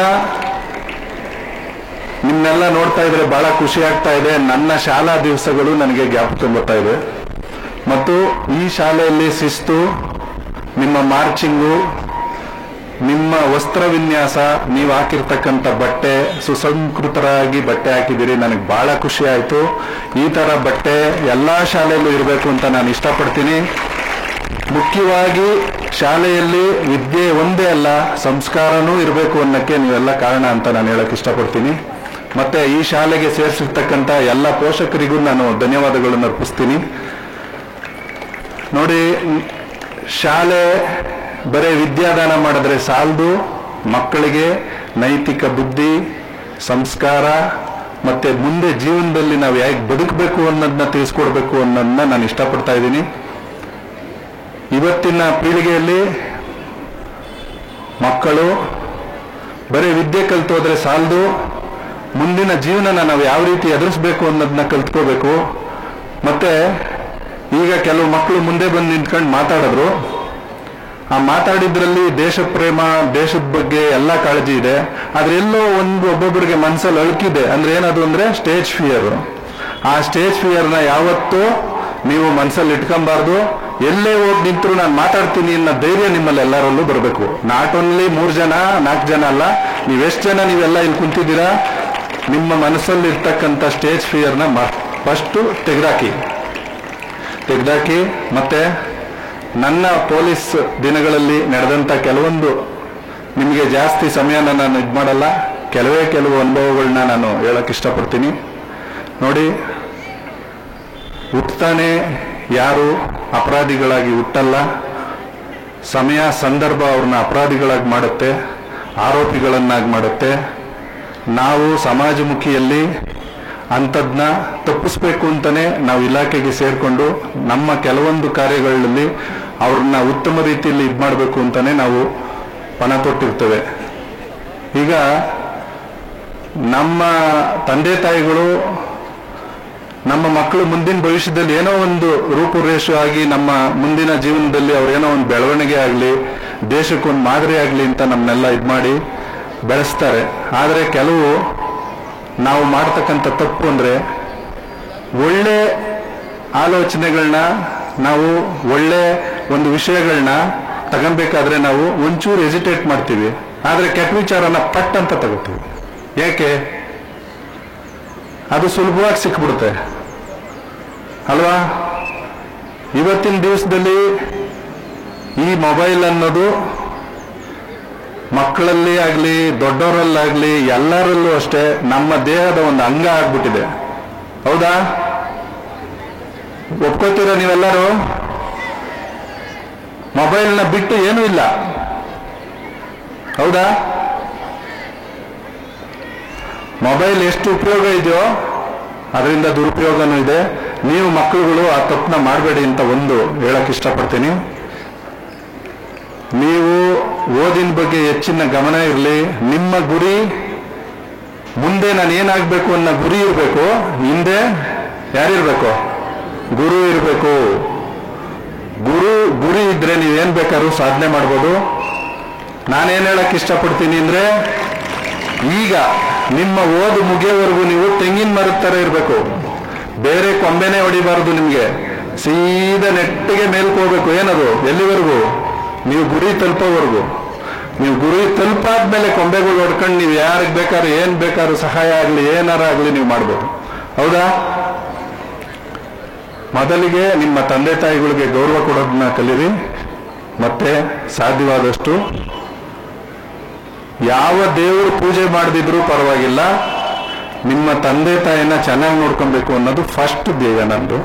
Speaker 7: ನಿಮ್ನೆಲ್ಲ ನೋಡ್ತಾ ಇದ್ರೆ ಬಹಳ ಖುಷಿ ಆಗ್ತಾ ಇದೆ. ನನ್ನ ಶಾಲಾ ದಿವಸಗಳು ನನಗೆ ಜ್ಞಾಪಕ ಬರ್ತಾ ಇದೆ. ಮತ್ತು ಈ ಶಾಲೆಯಲ್ಲಿ ಶಿಸ್ತು, ನಿಮ್ಮ ಮಾರ್ಚಿಂಗು, ನಿಮ್ಮ ವಸ್ತ್ರ ವಿನ್ಯಾಸ, ನೀವು ಹಾಕಿರ್ತಕ್ಕಂಥ ಬಟ್ಟೆ, ಸುಸಂಸ್ಕೃತರಾಗಿ ಬಟ್ಟೆ ಹಾಕಿದ್ದೀರಿ. ನನಗೆ ಬಹಳ ಖುಷಿ ಆಯಿತು. ಈ ಥರ ಬಟ್ಟೆ ಎಲ್ಲ ಶಾಲೆಯಲ್ಲೂ ಇರಬೇಕು ಅಂತ ನಾನು ಇಷ್ಟಪಡ್ತೀನಿ. ಮುಖ್ಯವಾಗಿ ಶಾಲೆಯಲ್ಲಿ ವಿದ್ಯೆ ಒಂದೇ ಅಲ್ಲ, ಸಂಸ್ಕಾರನೂ ಇರಬೇಕು ಅನ್ನೋಕ್ಕೆ ನೀವೆಲ್ಲ ಕಾರಣ ಅಂತ ನಾನು ಹೇಳಕ್ಕೆ ಇಷ್ಟಪಡ್ತೀನಿ. ಮತ್ತೆ ಈ ಶಾಲೆಗೆ ಸೇರಿಸಿರ್ತಕ್ಕಂಥ ಎಲ್ಲ ಪೋಷಕರಿಗೂ ನಾನು ಧನ್ಯವಾದಗಳನ್ನು ಅರ್ಪಿಸ್ತೀನಿ. ನೋಡಿ, ಶಾಲೆ ಬರೀ ವಿದ್ಯಾದಾನ ಮಾಡಿದ್ರೆ ಸಾಲದು. ಮಕ್ಕಳಿಗೆ ನೈತಿಕ ಬುದ್ಧಿ, ಸಂಸ್ಕಾರ ಮತ್ತೆ ಮುಂದೆ ಜೀವನದಲ್ಲಿ ನಾವು ಹೇಗೆ ಬದುಕಬೇಕು ಅನ್ನೋದನ್ನ ತಿಳಿಸ್ಕೊಡ್ಬೇಕು ಅನ್ನೋದನ್ನ ನಾನು ಇಷ್ಟಪಡ್ತಾ ಇದ್ದೀನಿ. ಇವತ್ತಿನ ಪೀಳಿಗೆಯಲ್ಲಿ ಮಕ್ಕಳು ಬರೀ ವಿದ್ಯೆ ಕಲ್ತೋದ್ರೆ ಸಾಲದು, ಮುಂದಿನ ಜೀವನನ ನಾವು ಯಾವ ರೀತಿ ಎದುರಿಸ್ಬೇಕು ಅನ್ನೋದನ್ನ ಕಲ್ತ್ಕೋಬೇಕು. ಮತ್ತೆ ಈಗ ಕೆಲವು ಮಕ್ಕಳು ಮುಂದೆ ಬಂದು ನಿಂತ್ಕೊಂಡು ಮಾತಾಡಿದ್ರು. ಆ ಮಾತಾಡಿದ್ರಲ್ಲಿ ದೇಶ ಪ್ರೇಮ, ದೇಶದ ಬಗ್ಗೆ ಎಲ್ಲ ಕಾಳಜಿ ಇದೆ. ಆದ್ರೆ ಎಲ್ಲೋ ಒಬ್ಬೊಬ್ಬರಿಗೆ ಮನಸ್ಸಲ್ಲಿ ಅಳುಕಿದೆ. ಅಂದ್ರೆ ಏನದು ಅಂದ್ರೆ ಸ್ಟೇಜ್ ಫಿಯರ್. ಆ ಸ್ಟೇಜ್ ಫಿಯರ್ನ ಯಾವತ್ತೂ ನೀವು ಮನಸ್ಸಲ್ಲಿ ಇಟ್ಕೊಬಾರ್ದು. ಎಲ್ಲೇ ಹೋಗಿ ನಿಂತರೂ ನಾನು ಮಾತಾಡ್ತೀನಿ ಅನ್ನೋ ಧೈರ್ಯ ನಿಮ್ಮಲ್ಲಿ ಎಲ್ಲರಲ್ಲೂ ಬರಬೇಕು. ನಾಟ್ ಓನ್ಲಿ 3 ಜನ 4 ಜನ ಅಲ್ಲ, ನೀವೆಷ್ಟು ಜನ ನೀವೆಲ್ಲ ಇಲ್ಲಿ ಕುಂತಿದ್ದೀರಾ, ನಿಮ್ಮ ಮನಸ್ಸಲ್ಲಿ ಇರ್ತಕ್ಕಂಥ ಸ್ಟೇಜ್ ಫಿಯರ್ನ ಫಸ್ಟು ತೆಗೆದಾಕಿ. ಮತ್ತೆ ನನ್ನ ಪೊಲೀಸ್ ದಿನಗಳಲ್ಲಿ ನಡೆದಂಥ ಕೆಲವೊಂದು ನಿಮಗೆ ಜಾಸ್ತಿ ಸಮಯನ ನಾನು ಇದು ಮಾಡಲ್ಲ, ಕೆಲವು ಅನುಭವಗಳನ್ನ ನಾನು ಹೇಳಕ್ ಇಷ್ಟಪಡ್ತೀನಿ. ನೋಡಿ, ಹುಟ್ಟತಾನೆ ಯಾರು ಅಪರಾಧಿಗಳಾಗಿ ಹುಟ್ಟಲ್ಲ. ಸಮಯ ಸಂದರ್ಭ ಅವ್ರನ್ನ ಅಪರಾಧಿಗಳಾಗಿ ಮಾಡುತ್ತೆ, ಆರೋಪಿಗಳನ್ನಾಗಿ ಮಾಡುತ್ತೆ. ನಾವು ಸಮಾಜಮುಖಿಯಲ್ಲಿ ಅಂಥದ್ನ ತಪ್ಪಿಸ್ಬೇಕು ಅಂತಲೇ ನಾವು ಇಲಾಖೆಗೆ ಸೇರಿಕೊಂಡು ನಮ್ಮ ಕೆಲವೊಂದು ಕಾರ್ಯಗಳಲ್ಲಿ ಅವ್ರನ್ನ ಉತ್ತಮ ರೀತಿಯಲ್ಲಿ ಇದು ಮಾಡಬೇಕು ಅಂತಲೇ ನಾವು ಪಣ ತೊಟ್ಟಿರ್ತೇವೆ. ಈಗ ನಮ್ಮ ತಂದೆ ತಾಯಿಗಳು ನಮ್ಮ ಮಕ್ಕಳು ಮುಂದಿನ ಭವಿಷ್ಯದಲ್ಲಿ ಏನೋ ಒಂದು ರೂಪುರೇಷ ಆಗಿ ನಮ್ಮ ಮುಂದಿನ ಜೀವನದಲ್ಲಿ ಅವ್ರೇನೋ ಒಂದು ಬೆಳವಣಿಗೆ ಆಗಲಿ, ದೇಶಕ್ಕೊಂದು ಮಾದರಿ ಆಗಲಿ ಅಂತ ನಮ್ಮನ್ನೆಲ್ಲ ಇದು ಮಾಡಿ ಬೆಳೆಸ್ತಾರೆ. ಆದರೆ ಕೆಲವು ನಾವು ಮಾಡ್ತಕ್ಕಂಥ ತಪ್ಪು ಅಂದರೆ, ಒಳ್ಳೆ ಆಲೋಚನೆಗಳನ್ನ ನಾವು ಒಳ್ಳೆ ಒಂದು ವಿಷಯಗಳನ್ನ ತಗೊಬೇಕಾದ್ರೆ ನಾವು ಒಂಚೂರು ಹೆಸಿಟೇಟ್ ಮಾಡ್ತೀವಿ, ಆದರೆ ಕೆಟ್ಟ ವಿಚಾರನ ಪಟ್ ಅಂತ ತಗೋತೀವಿ. ಏಕೆ? ಅದು ಸುಲಭವಾಗಿ ಸಿಕ್ಬಿಡುತ್ತೆ ಅಲ್ವಾ? ಇವತ್ತಿನ ದಿವಸದಲ್ಲಿ ಈ ಮೊಬೈಲ್ ಅನ್ನೋದು ಮಕ್ಕಳಲ್ಲಿ ಆಗಲಿ ದೊಡ್ಡವರಲ್ಲಾಗಲಿ ಎಲ್ಲರಲ್ಲೂ ಅಷ್ಟೇ ನಮ್ಮ ದೇಹದ ಒಂದು ಅಂಗ ಆಗ್ಬಿಟ್ಟಿದೆ. ಹೌದಾ? ಒಪ್ಕೋತೀರಾ ನೀವೆಲ್ಲರೂ? ಮೊಬೈಲ್ನ ಬಿಟ್ಟು ಏನೂ ಇಲ್ಲ. ಹೌದಾ? ಮೊಬೈಲ್ ಎಷ್ಟು ಉಪಯೋಗ ಇದೆಯೋ ಅದರಿಂದ ದುರುಪಯೋಗನೂ ಇದೆ. ನೀವು ಮಕ್ಕಳುಗಳು ಆ ತಪ್ಪನ್ನ ಮಾಡಬೇಡಿ ಅಂತ ಒಂದು ಹೇಳಕ್ ಇಷ್ಟಪಡ್ತೀನಿ. ನೀವು ಓದಿನ ಬಗ್ಗೆ ಹೆಚ್ಚಿನ ಗಮನ ಇರಲಿ. ನಿಮ್ಮ ಗುರಿ ಮುಂದೆ ನಾನು ಏನಾಗಬೇಕು ಅನ್ನೋ ಗುರಿ ಇರಬೇಕು. ಹಿಂದೆ ಯಾರಿರ್ಬೇಕು? ಗುರು ಇರಬೇಕು. ಗುರಿ ಇದ್ರೆ ನೀವೇನ್ ಬೇಕಾದ್ರೂ ಸಾಧನೆ ಮಾಡ್ಬೋದು. ನಾನೇನ್ ಹೇಳಕ್ ಇಷ್ಟಪಡ್ತೀನಿ ಅಂದ್ರೆ, ಈಗ ನಿಮ್ಮ ಓದು ಮುಗಿಯೋವರೆಗೂ ನೀವು ತೆಂಗಿನ ಮರದ ತರ ಇರಬೇಕು. ಬೇರೆ ಕೊಂಬೆನೆ ಹೊಡಿಬಾರದು. ನಿಮ್ಗೆ ಸೀದಾ ನೆಟ್ಟಿಗೆ ಮೇಲ್ಕೋಬೇಕು. ಏನದು? ಎಲ್ಲಿವರೆಗೂ? ನೀವು ಗುರಿ ತಲುಪೋವರೆಗೂ. ನೀವು ಗುರಿ ತಲುಪಾದ್ಮೇಲೆ ಕೊಂಬೆಗಳು ಹೊಡ್ಕೊಂಡು ನೀವು ಯಾರಿಗೆ ಬೇಕಾದ್ರೂ ಏನ್ ಬೇಕಾದ್ರೂ ಸಹಾಯ ಆಗಲಿ ಏನಾರ ಆಗಲಿ ನೀವು ಮಾಡ್ಬೋದು. ಹೌದಾ? ಮೊದಲಿಗೆ ನಿಮ್ಮ ತಂದೆ ತಾಯಿಗಳಿಗೆ ಗೌರವ ಕೊಡೋದನ್ನ ಕಲೀರಿ. ಮತ್ತೆ ಸಾಧ್ಯವಾದಷ್ಟು ಯಾವ ದೇವರು ಪೂಜೆ ಮಾಡದಿದ್ರೂ ಪರವಾಗಿಲ್ಲ, ನಿಮ್ಮ ತಂದೆ ತಾಯಿನ ಚೆನ್ನಾಗಿ ನೋಡ್ಕೊಬೇಕು ಅನ್ನೋದು ಫಸ್ಟ್ ಧ್ಯೇಯ ನಂದು.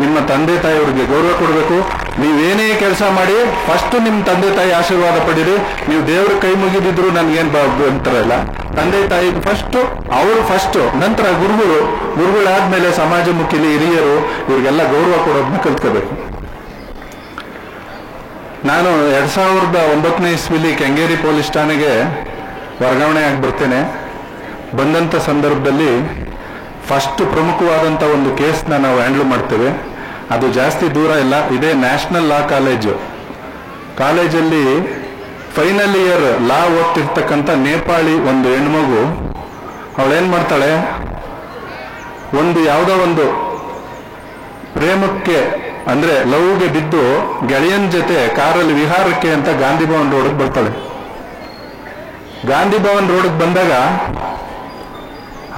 Speaker 7: ನಿಮ್ಮ ತಂದೆ ತಾಯಿಯವ್ರಿಗೆ ಗೌರವ ಕೊಡಬೇಕು. ನೀವೇನೇ ಕೆಲಸ ಮಾಡಿ ಫಸ್ಟ್ ನಿಮ್ಮ ತಂದೆ ತಾಯಿ ಆಶೀರ್ವಾದ ಪಡೀರಿ. ನೀವು ದೇವ್ರ ಕೈ ಮುಗಿದಿದ್ರು ನನ್ಗೇನ್ ಅಂತಾರಲ್ಲ, ತಂದೆ ತಾಯಿ ಫಸ್ಟ್, ಅವರು ಫಸ್ಟ್, ನಂತರ ಗುರುಗಳಾದ್ಮೇಲೆ ಸಮಾಜಮುಖಿಲಿ ಹಿರಿಯರು ಇವ್ರಿಗೆಲ್ಲ ಗೌರವ ಕೊಡೋದನ್ನ ಕಲ್ತ್ಕೋಬೇಕು. ನಾನು 2009 ಇಸ್ವಿಲಿ ಕೆಂಗೇರಿ ಪೊಲೀಸ್ ಠಾಣೆಗೆ ವರ್ಗಾವಣೆ ಆಗಿ ಬರ್ತೇನೆ. ಬಂದಂಥ ಸಂದರ್ಭದಲ್ಲಿ ಫಸ್ಟ್ ಪ್ರಮುಖವಾದಂಥ ಒಂದು ಕೇಸ್ನ ನಾವು ಹ್ಯಾಂಡಲ್ ಮಾಡ್ತೇವೆ. ಅದು ಜಾಸ್ತಿ ದೂರ ಇಲ್ಲ, ಇದೇ ನ್ಯಾಷನಲ್ ಲಾ ಕಾಲೇಜಲ್ಲಿ ಫೈನಲ್ ಇಯರ್ ಲಾ ಓದ್ತಿರ್ತಕ್ಕಂಥ ನೇಪಾಳಿ ಒಂದು ಹೆಣ್ಮಗು, ಅವಳೇನ್ ಮಾಡ್ತಾಳೆ, ಯಾವುದೋ ಒಂದು ಪ್ರೇಮಕ್ಕೆ ಅಂದ್ರೆ ಲವ್ಗೆ ಬಿದ್ದು ಗೆಳೆಯನ್ ಜೊತೆ ಕಾರಲ್ಲಿ ವಿಹಾರಕ್ಕೆ ಅಂತ ಗಾಂಧಿ ಭವನ್ ರೋಡ್ಗೆ ಬರ್ತಾಳೆ. ಗಾಂಧಿ ಭವನ್ ರೋಡ್ಗೆ ಬಂದಾಗ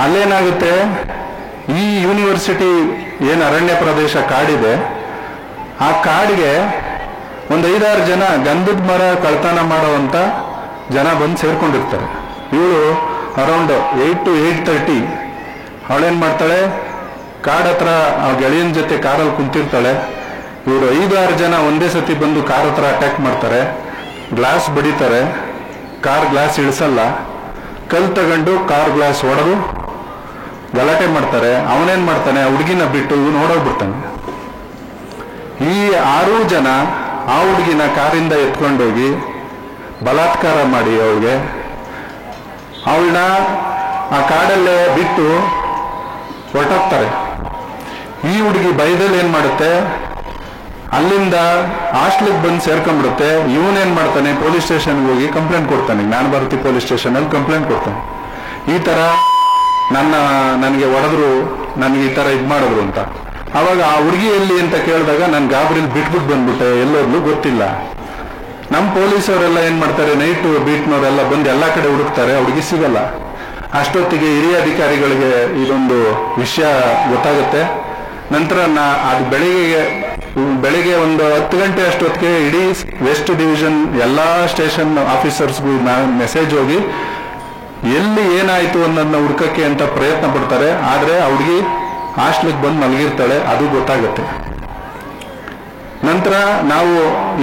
Speaker 7: ಅಲ್ಲೇನಾಗುತ್ತೆ, ಈ ಯೂನಿವರ್ಸಿಟಿ ಏನು ಅರಣ್ಯ ಪ್ರದೇಶ ಕಾಡಿದೆ, ಆ ಕಾಡಿಗೆ ಒಂದು 5-6 ಜನ ಗಂಧದ ಮರ ಕಳ್ತನ ಮಾಡೋವಂಥ ಜನ ಬಂದು ಸೇರ್ಕೊಂಡಿರ್ತಾರೆ. ಇವಳು ಅರೌಂಡ್ 8 to 8:30 ಅವಳೇನ್ ಮಾಡ್ತಾಳೆ, ಕಾಡ್ ಹತ್ರ ಆ ಗೆಳೆಯನ ಜೊತೆ ಕಾರಲ್ಲಿ ಕುಂತಿರ್ತಾಳೆ. ಇವರು 5-6 ಜನ ಒಂದೇ ಸತಿ ಬಂದು ಕಾರ್ ಹತ್ರ ಅಟ್ಯಾಕ್ ಮಾಡ್ತಾರೆ, ಗ್ಲಾಸ್ ಬಡಿತಾರೆ, ಕಾರ್ ಗ್ಲಾಸ್ ಇಳಿಸಲ್ಲ, ಕಲ್ ತಗೊಂಡು ಕಾರ್ ಗ್ಲಾಸ್ ಹೊಡೆದು ಗಲಾಟೆ ಮಾಡ್ತಾರೆ. ಅವನೇನ್ ಮಾಡ್ತಾನೆ, ಆ ಹುಡುಗಿನ ಬಿಟ್ಟು ಇವನು ಓಡೋಗ್ಬಿಡ್ತಾನೆ. ಈ 6 ಜನ ಆ ಹುಡುಗಿನ ಕಾರಿಂದ ಎತ್ಕೊಂಡೋಗಿ ಬಲಾತ್ಕಾರ ಮಾಡಿ ಅವಳನ್ನ ಆ ಕಾಡಲ್ಲೇ ಬಿಟ್ಟು ಹೊರಟೋಗ್ತಾರೆ. ಈ ಹುಡುಗಿ ಭಯದಲ್ಲಿ ಏನ್ ಮಾಡುತ್ತೆ, ಅಲ್ಲಿಂದ ಹಾಸ್ಟೆಲ್ಗೆ ಬಂದು ಸೇರ್ಕೊಂಡ್ಬಿಡುತ್ತೆ. ಇವನೇನ್ ಮಾಡ್ತಾನೆ, ಪೊಲೀಸ್ ಸ್ಟೇಷನ್ಗೆ ಹೋಗಿ ಕಂಪ್ಲೇಂಟ್ ಕೊಡ್ತಾನೆ. ಜ್ಞಾನಭಾರತಿ ಪೊಲೀಸ್ ಸ್ಟೇಷನ್ ಅಲ್ಲಿ ಕಂಪ್ಲೇಂಟ್ ಕೊಡ್ತಾನೆ. ಈ ತರ ನನಗೆ ಹೊಡೆದ್ರು, ನನಗೆ ಈ ತರ ಇದ್ ಮಾಡಿದ್ರು ಅಂತ. ಅವಾಗ ಆ ಹುಡುಗಿ ಎಲ್ಲಿ ಅಂತ ಕೇಳಿದಾಗ ನಾನು ಗಾಬರಿಲಿ ಬಿಟ್ಬಿಟ್ಟು ಬಂದ್ಬಿಟ್ಟೆ, ಎಲ್ಲೋದ್ಲು ಗೊತ್ತಿಲ್ಲ. ನಮ್ಮ ಪೊಲೀಸವರೆಲ್ಲ ಏನ್ ಮಾಡ್ತಾರೆ, ನೈಟ್ ಬೀಟ್ನವರೆಲ್ಲ ಬಂದು ಎಲ್ಲಾ ಕಡೆ ಹುಡುಕ್ತಾರೆ, ಹುಡುಗಿ ಸಿಗಲ್ಲ. ಅಷ್ಟೊತ್ತಿಗೆ ಹಿರಿಯ ಅಧಿಕಾರಿಗಳಿಗೆ ಇದೊಂದು ವಿಷಯ ಗೊತ್ತಾಗುತ್ತೆ. ನಂತರ ಅದು ಬೆಳಿಗ್ಗೆ ಬೆಳಿಗ್ಗೆ ಒಂದು 10 ಗಂಟೆ ಅಷ್ಟೊತ್ತಿಗೆ ಇಡೀ ವೆಸ್ಟ್ ಡಿವಿಷನ್ ಎಲ್ಲಾ ಸ್ಟೇಷನ್ ಆಫೀಸರ್ಸ್ಗೂ ಮೆಸೇಜ್ ಹೋಗಿ ಎಲ್ಲಿ ಏನಾಯ್ತು ಅನ್ನೋದನ್ನ ಹುಡ್ಕಕ್ಕೆ ಅಂತ ಪ್ರಯತ್ನ ಪಡ್ತಾರೆ. ಆದ್ರೆ ಆ ಹುಡುಗಿ ಹಾಸ್ಟೆಲ್ಗೆ ಬಂದು ಮಲಗಿರ್ತಾಳೆ, ಅದು ಗೊತ್ತಾಗುತ್ತೆ. ನಂತರ ನಾವು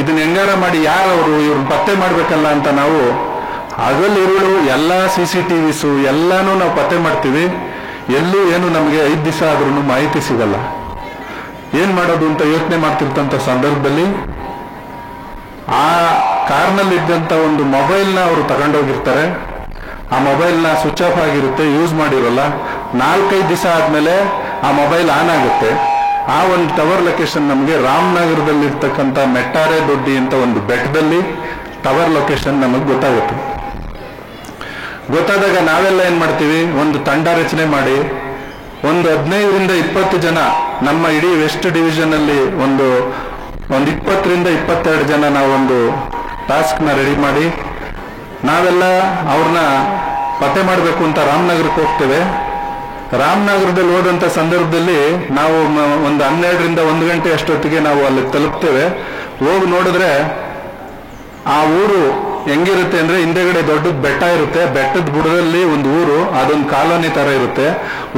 Speaker 7: ಇದನ್ನ ಹೆಂಗಾರ ಮಾಡಿ ಯಾರವರು ಇವ್ರನ್ನ ಪತ್ತೆ ಮಾಡ್ಬೇಕಲ್ಲ ಅಂತ ನಾವು ಹಗಲಿರುಳು ಎಲ್ಲ CCTVs ಎಲ್ಲಾನು ನಾವು ಪತ್ತೆ ಮಾಡ್ತೀವಿ. ಎಲ್ಲೂ ಏನು ನಮಗೆ 5 ದಿವಸ ಆದ್ರೂ ಮಾಹಿತಿ ಸಿಗಲ್ಲ. ಏನ್ ಮಾಡೋದು ಅಂತ ಯೋಚನೆ ಮಾಡ್ತಿರ್ತಂತ ಸಂದರ್ಭದಲ್ಲಿ ಆ ಕಾರ್ನಲ್ಲಿ ಇದ್ದಂತ ಒಂದು ಮೊಬೈಲ್ನ ಅವರು ತಗೊಂಡೋಗಿರ್ತಾರೆ. ಆ ಮೊಬೈಲ್ನ ಸ್ವಿಚ್ ಆಫ್ ಆಗಿರುತ್ತೆ, ಯೂಸ್ ಮಾಡಿರಲ್ಲ. 4-5 ದಿವಸ ಆದ್ಮೇಲೆ ಆ ಮೊಬೈಲ್ ಆನ್ ಆಗುತ್ತೆ. ಆ ಒಂದು ಟವರ್ ಲೊಕೇಶನ್ ನಮಗೆ ರಾಮನಗರದಲ್ಲಿ ಇರ್ತಕ್ಕಂಥ ಮೆಟ್ಟಾರೆ ದೊಡ್ಡಿ ಅಂತ ಒಂದು ಬೆಟ್ಟದಲ್ಲಿ ಟವರ್ ಲೊಕೇಶನ್ ನಮಗೆ ಗೊತ್ತಾಗುತ್ತೆ. ಗೊತ್ತಾದಾಗ ನಾವೆಲ್ಲ ಏನ್ ಮಾಡ್ತೀವಿ, ಒಂದು ತಂಡ ರಚನೆ ಮಾಡಿ ಒಂದು 15ರಿಂದ 20 ಜನ ನಮ್ಮ ಇಡೀ ವೆಸ್ಟ್ ಡಿವಿಷನ್ ಅಲ್ಲಿ ಒಂದು 20ರಿಂದ 22 ಜನ ನಾವೊಂದು ಟಾಸ್ಕ್ ನ ರೆಡಿ ಮಾಡಿ ನಾವೆಲ್ಲ ಅವ್ರನ್ನ ಪತ್ತೆ ಮಾಡಬೇಕು ಅಂತ ರಾಮನಗರಕ್ಕೆ ಹೋಗ್ತೇವೆ. ರಾಮನಗರದಲ್ಲಿ ಹೋದಂತ ಸಂದರ್ಭದಲ್ಲಿ ನಾವು ಒಂದು 12ರಿಂದ 1 ಗಂಟೆ ಅಷ್ಟೊತ್ತಿಗೆ ನಾವು ಅಲ್ಲಿ ತಲುಪ್ತೇವೆ. ಹೋಗಿ ನೋಡಿದ್ರೆ ಆ ಊರು ಹೆಂಗಿರುತ್ತೆ ಅಂದ್ರೆ ಹಿಂದೆಗಡೆ ದೊಡ್ಡ ಬೆಟ್ಟ ಇರುತ್ತೆ, ಬೆಟ್ಟದ ಬುಡದಲ್ಲಿ ಒಂದು ಊರು, ಅದೊಂದು ಕಾಲೋನಿ ತರ ಇರುತ್ತೆ.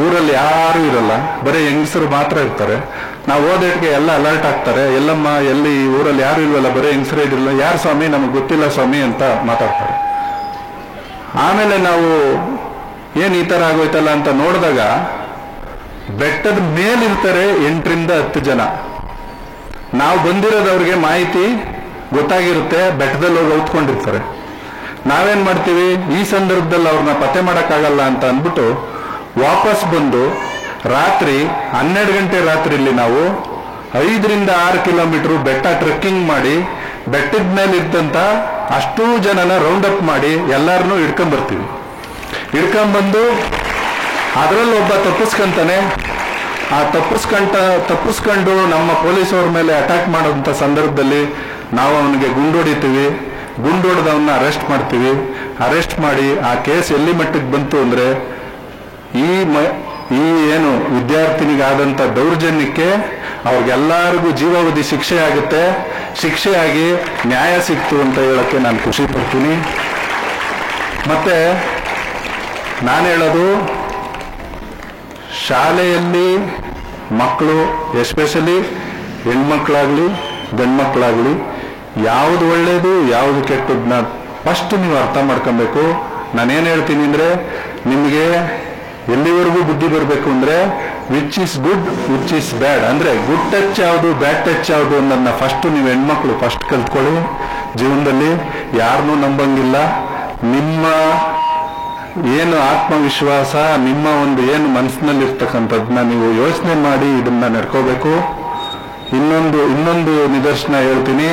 Speaker 7: ಊರಲ್ಲಿ ಯಾರು ಇರಲ್ಲ, ಬರೀ ಹೆಂಗಸರು ಮಾತ್ರ ಇರ್ತಾರೆ. ನಾವು ಹೋದೇಟ್ಗೆ ಎಲ್ಲ ಅಲರ್ಟ್ ಆಗ್ತಾರೆ, ಎಲ್ಲಮ್ಮ ಎಲ್ಲಿ ಈ ಊರಲ್ಲಿ ಯಾರು ಇಲ್ವಲ್ಲ, ಬರೀ ಹೆಂಗಸರೇ ಇದಿಲ್ಲ. ಯಾರು ಸ್ವಾಮಿ, ನಮಗೆ ಗೊತ್ತಿಲ್ಲ ಸ್ವಾಮಿ ಅಂತ ಮಾತಾಡ್ತಾರೆ. ಆಮೇಲೆ ನಾವು ಏನ್ ಈ ತರ ಆಗೋಯ್ತಲ್ಲ ಅಂತ ನೋಡಿದಾಗ ಬೆಟ್ಟದ ಮೇಲಿರ್ತಾರೆ 8ರಿಂದ 10 ಜನ. ನಾವು ಬಂದಿರೋದವ್ರಿಗೆ ಮಾಹಿತಿ ಗೊತ್ತಾಗಿರುತ್ತೆ, ಬೆಟ್ಟದಲ್ಲಿ ಹೋಗಿ ಔತ್ಕೊಂಡಿರ್ತಾರೆ. ನಾವೇನ್ ಮಾಡ್ತೀವಿ, ಈ ಸಂದರ್ಭದಲ್ಲಿ ಅವ್ರನ್ನ ಪತ್ತೆ ಮಾಡಕ್ಕಾಗಲ್ಲ ಅಂತ ಅಂದ್ಬಿಟ್ಟು ವಾಪಸ್ ಬಂದು ರಾತ್ರಿ 12 ಗಂಟೆ ರಾತ್ರಿಯಲ್ಲಿ ನಾವು 5ರಿಂದ 6 ಕಿಲೋಮೀಟರ್ ಬೆಟ್ಟ ಟ್ರೆಕ್ಕಿಂಗ್ ಮಾಡಿ ಬೆಟ್ಟದ ಮೇಲೆ ಇದ್ದಂತ ಅಷ್ಟೂ ಜನನ ರೌಂಡ್ ಅಪ್ ಮಾಡಿ ಎಲ್ಲಾರನ್ನೂ ಹಿಡ್ಕೊಂಡ್ಬರ್ತೀವಿ. ಹಿಡ್ಕೊಂಡ್ಬಂದು ಅದರಲ್ಲಿ ಒಬ್ಬ ತಪ್ಪಿಸ್ಕೊಂತಾನೆ. ಆ ತಪ್ಪಿಸ್ಕೊಂಡು ನಮ್ಮ ಪೊಲೀಸವ್ರ ಮೇಲೆ ಅಟ್ಯಾಕ್ ಮಾಡೋಂಥ ಸಂದರ್ಭದಲ್ಲಿ ನಾವು ಅವನಿಗೆ ಗುಂಡೊಡಿತೀವಿ. ಗುಂಡೊಡೆದವನ್ನ ಅರೆಸ್ಟ್ ಮಾಡ್ತೀವಿ. ಅರೆಸ್ಟ್ ಮಾಡಿ ಆ ಕೇಸ್ ಎಲ್ಲಿ ಮಟ್ಟಿಗೆ ಬಂತು ಅಂದ್ರೆ ಈ ಏನು ವಿದ್ಯಾರ್ಥಿನಿಗಾದಂಥ ದೌರ್ಜನ್ಯಕ್ಕೆ ಅವ್ರಿಗೆಲ್ಲರಿಗೂ ಜೀವಾವಧಿ ಶಿಕ್ಷೆ ಆಗುತ್ತೆ. ಶಿಕ್ಷೆಯಾಗಿ ನ್ಯಾಯ ಸಿಕ್ತು ಅಂತ ಹೇಳಕ್ಕೆ ನಾನು ಖುಷಿ ಪಡ್ತೀನಿ. ಮತ್ತೆ ನಾನು ಹೇಳೋದು, ಶಾಲೆಯಲ್ಲಿ ಮಕ್ಕಳು ಎಸ್ಪೆಷಲಿ ಹೆಣ್ಮಕ್ಳಾಗ್ಲಿ ಗಂಡ್ಮಕ್ಳಾಗ್ಲಿ ಯಾವುದು ಒಳ್ಳೇದು ಯಾವುದು ಕೆಟ್ಟದನ್ನ ಫಸ್ಟ್ ನೀವು ಅರ್ಥ ಮಾಡ್ಕೊಬೇಕು. ನಾನೇನು ಹೇಳ್ತೀನಿ ಅಂದ್ರೆ, ನಿಮಗೆ ಎಲ್ಲಿವರೆಗೂ ಬುದ್ಧಿ ಬರಬೇಕು ಅಂದ್ರೆ which is good which is bad, ಅಂದ್ರೆ ಗುಡ್ ಟಚ್ ಯಾವುದು ಬ್ಯಾಡ್ ಟಚ್ ಯಾವುದು ಅನ್ನೋದನ್ನ ಫಸ್ಟ್ ನೀವು ಹೆಣ್ಮಕ್ಳು ಫಸ್ಟ್ ಕಲ್ತ್ಕೊಳ್ಳಿ. ಜೀವನದಲ್ಲಿ ಯಾರನ್ನೂ ನಂಬಂಗಿಲ್ಲ. ನಿಮ್ಮ ಏನು ಆತ್ಮವಿಶ್ವಾಸ, ನಿಮ್ಮ ಒಂದು ಏನು ಮನಸ್ಸಿನಲ್ಲಿ ಇರ್ತಕ್ಕಂಥದ್ದನ್ನ ನೀವು ಯೋಚನೆ ಮಾಡಿ ಇದನ್ನ ನಡ್ಕೋಬೇಕು. ಇನ್ನೊಂದು ನಿದರ್ಶನ ಹೇಳ್ತೀನಿ.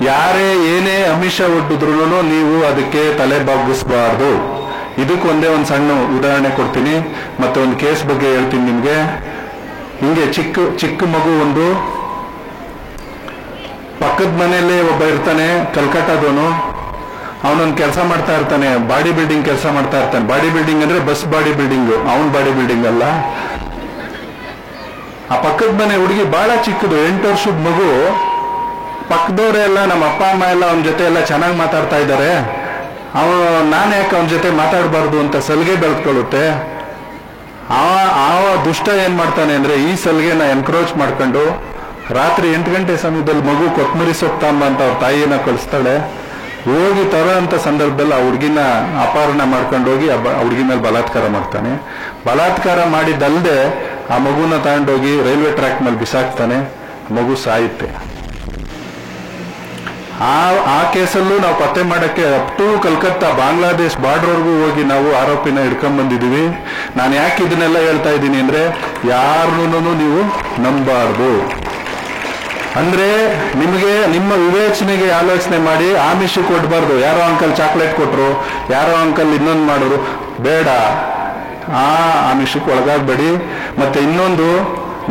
Speaker 7: ಯಾರೇ ಏನೇ ಆಮಿಷ ಒಡ್ಡಿದ್ರು ನೀವು ಅದಕ್ಕೆ ತಲೆ ಬಾಗಿಸಬಾರ್ದು. ಇದಕ್ಕೆ ಒಂದೇ ಒಂದು ಸಣ್ಣ ಉದಾಹರಣೆ ಕೊಡ್ತೀನಿ, ಮತ್ತೆ ಒಂದು ಕೇಸ್ ಬಗ್ಗೆ ಹೇಳ್ತೀನಿ ನಿಮ್ಗೆ. ಹಿಂಗೆ ಚಿಕ್ಕ ಮಗು ಒಂದು ಪಕ್ಕದ ಮನೆಯಲ್ಲೇ ಒಬ್ಬ ಇರ್ತಾನೆ, ಕಲ್ಕಟ್ಟಾದವನು. ಅವನೊಂದು ಕೆಲಸ ಮಾಡ್ತಾ ಇರ್ತಾನೆ, ಬಾಡಿ ಬಿಲ್ಡಿಂಗ್ ಕೆಲಸ ಮಾಡ್ತಾ ಇರ್ತಾನೆ. ಬಾಡಿ ಬಿಲ್ಡಿಂಗ್ ಅಂದ್ರೆ ಬಸ್ ಬಾಡಿ ಬಿಲ್ಡಿಂಗ್, ಅವನ್ ಬಾಡಿ ಬಿಲ್ಡಿಂಗ್ ಅಲ್ಲ. ಆ ಪಕ್ಕದ ಮನೆ ಹುಡುಗಿ ಬಹಳ ಚಿಕ್ಕದು, 8 ವರ್ಷದ ಮಗು. ಪಕ್ಕದವರೆಲ್ಲ ನಮ್ಮ ಅಪ್ಪ ಅಮ್ಮ ಎಲ್ಲ ಅವನ ಜೊತೆ ಎಲ್ಲ ಚೆನ್ನಾಗಿ ಮಾತಾಡ್ತಾ ಇದ್ದಾರೆ. ನಾನು ಯಾಕೆ ಅವನ ಜೊತೆ ಮಾತಾಡಬಾರ್ದು ಅಂತ ಸಲಿಗೆ ಬೆಳೆದುಕೊಳ್ಳುತ್ತೆ. ಆ ದುಷ್ಟ ಏನ್ ಮಾಡ್ತಾನೆ ಅಂದ್ರೆ, ಈ ಸಲಿಗೆನ ಎನ್ಕ್ರೋಚ್ ಮಾಡ್ಕೊಂಡು ರಾತ್ರಿ 8 ಗಂಟೆ ಸಮಯದಲ್ಲಿ ಮಗು ಕೊತ್ತಂಬರಿ ಸೊಪ್ಪು ಅಂತ ಅವ್ರ ತಾಯಿಯನ್ನ ಕಳಿಸ್ತಾಳೆ. ಹೋಗಿ ತರೋ ಅಂತ ಸಂದರ್ಭದಲ್ಲಿ ಆ ಹುಡುಗಿನ ಅಪಹರಣ ಮಾಡ್ಕೊಂಡು ಹೋಗಿ ಆ ಹುಡುಗಿ ಮೇಲೆ ಬಲಾತ್ಕಾರ ಮಾಡ್ತಾನೆ. ಬಲಾತ್ಕಾರ ಮಾಡಿದ್ದಲ್ಲದೆ ಆ ಮಗುನ ತಗೊಂಡೋಗಿ ರೈಲ್ವೆ ಟ್ರ್ಯಾಕ್ ಮೇಲೆ ಬಿಸಾಕ್ತಾನೆ. ಮಗು ಸಾಯುತ್ತೆ. ಆ ಕೇಸಲ್ಲೂ ನಾವು ಪತ್ತೆ ಮಾಡಕ್ಕೆ ಅಪ್ ಟು ಕಲ್ಕತ್ತಾ ಬಾಂಗ್ಲಾದೇಶ್ ಬಾರ್ಡರ್ವರೆಗೂ ಹೋಗಿ ನಾವು ಆರೋಪಿನ ಹಿಡ್ಕೊಂಡ್ ಬಂದಿದ್ದೀವಿ. ನಾನು ಯಾಕೆ ಇದನ್ನೆಲ್ಲ ಹೇಳ್ತಾ ಇದ್ದೀನಿ ಅಂದ್ರೆ, ಯಾರನ್ನೂ ನೀವು ನಂಬಾರ್ದು. ಅಂದ್ರೆ ನಿಮಗೆ ನಿಮ್ಮ ವಿವೇಚನೆಗೆ ಆಲೋಚನೆ ಮಾಡಿ ಆಮಿಷ ಕೊಡ್ಬಾರ್ದು. ಯಾರೋ ಅಂಕಲ್ ಚಾಕ್ಲೇಟ್ ಕೊಟ್ರು, ಯಾರೋ ಅಂಕಲ್ ಇನ್ನೊಂದು ಮಾಡಿದ್ರು, ಬೇಡ. ಆ ಆಮಿಷಕ್ಕೆ ಒಳಗಾಗಬೇಡಿ. ಮತ್ತೆ ಇನ್ನೊಂದು,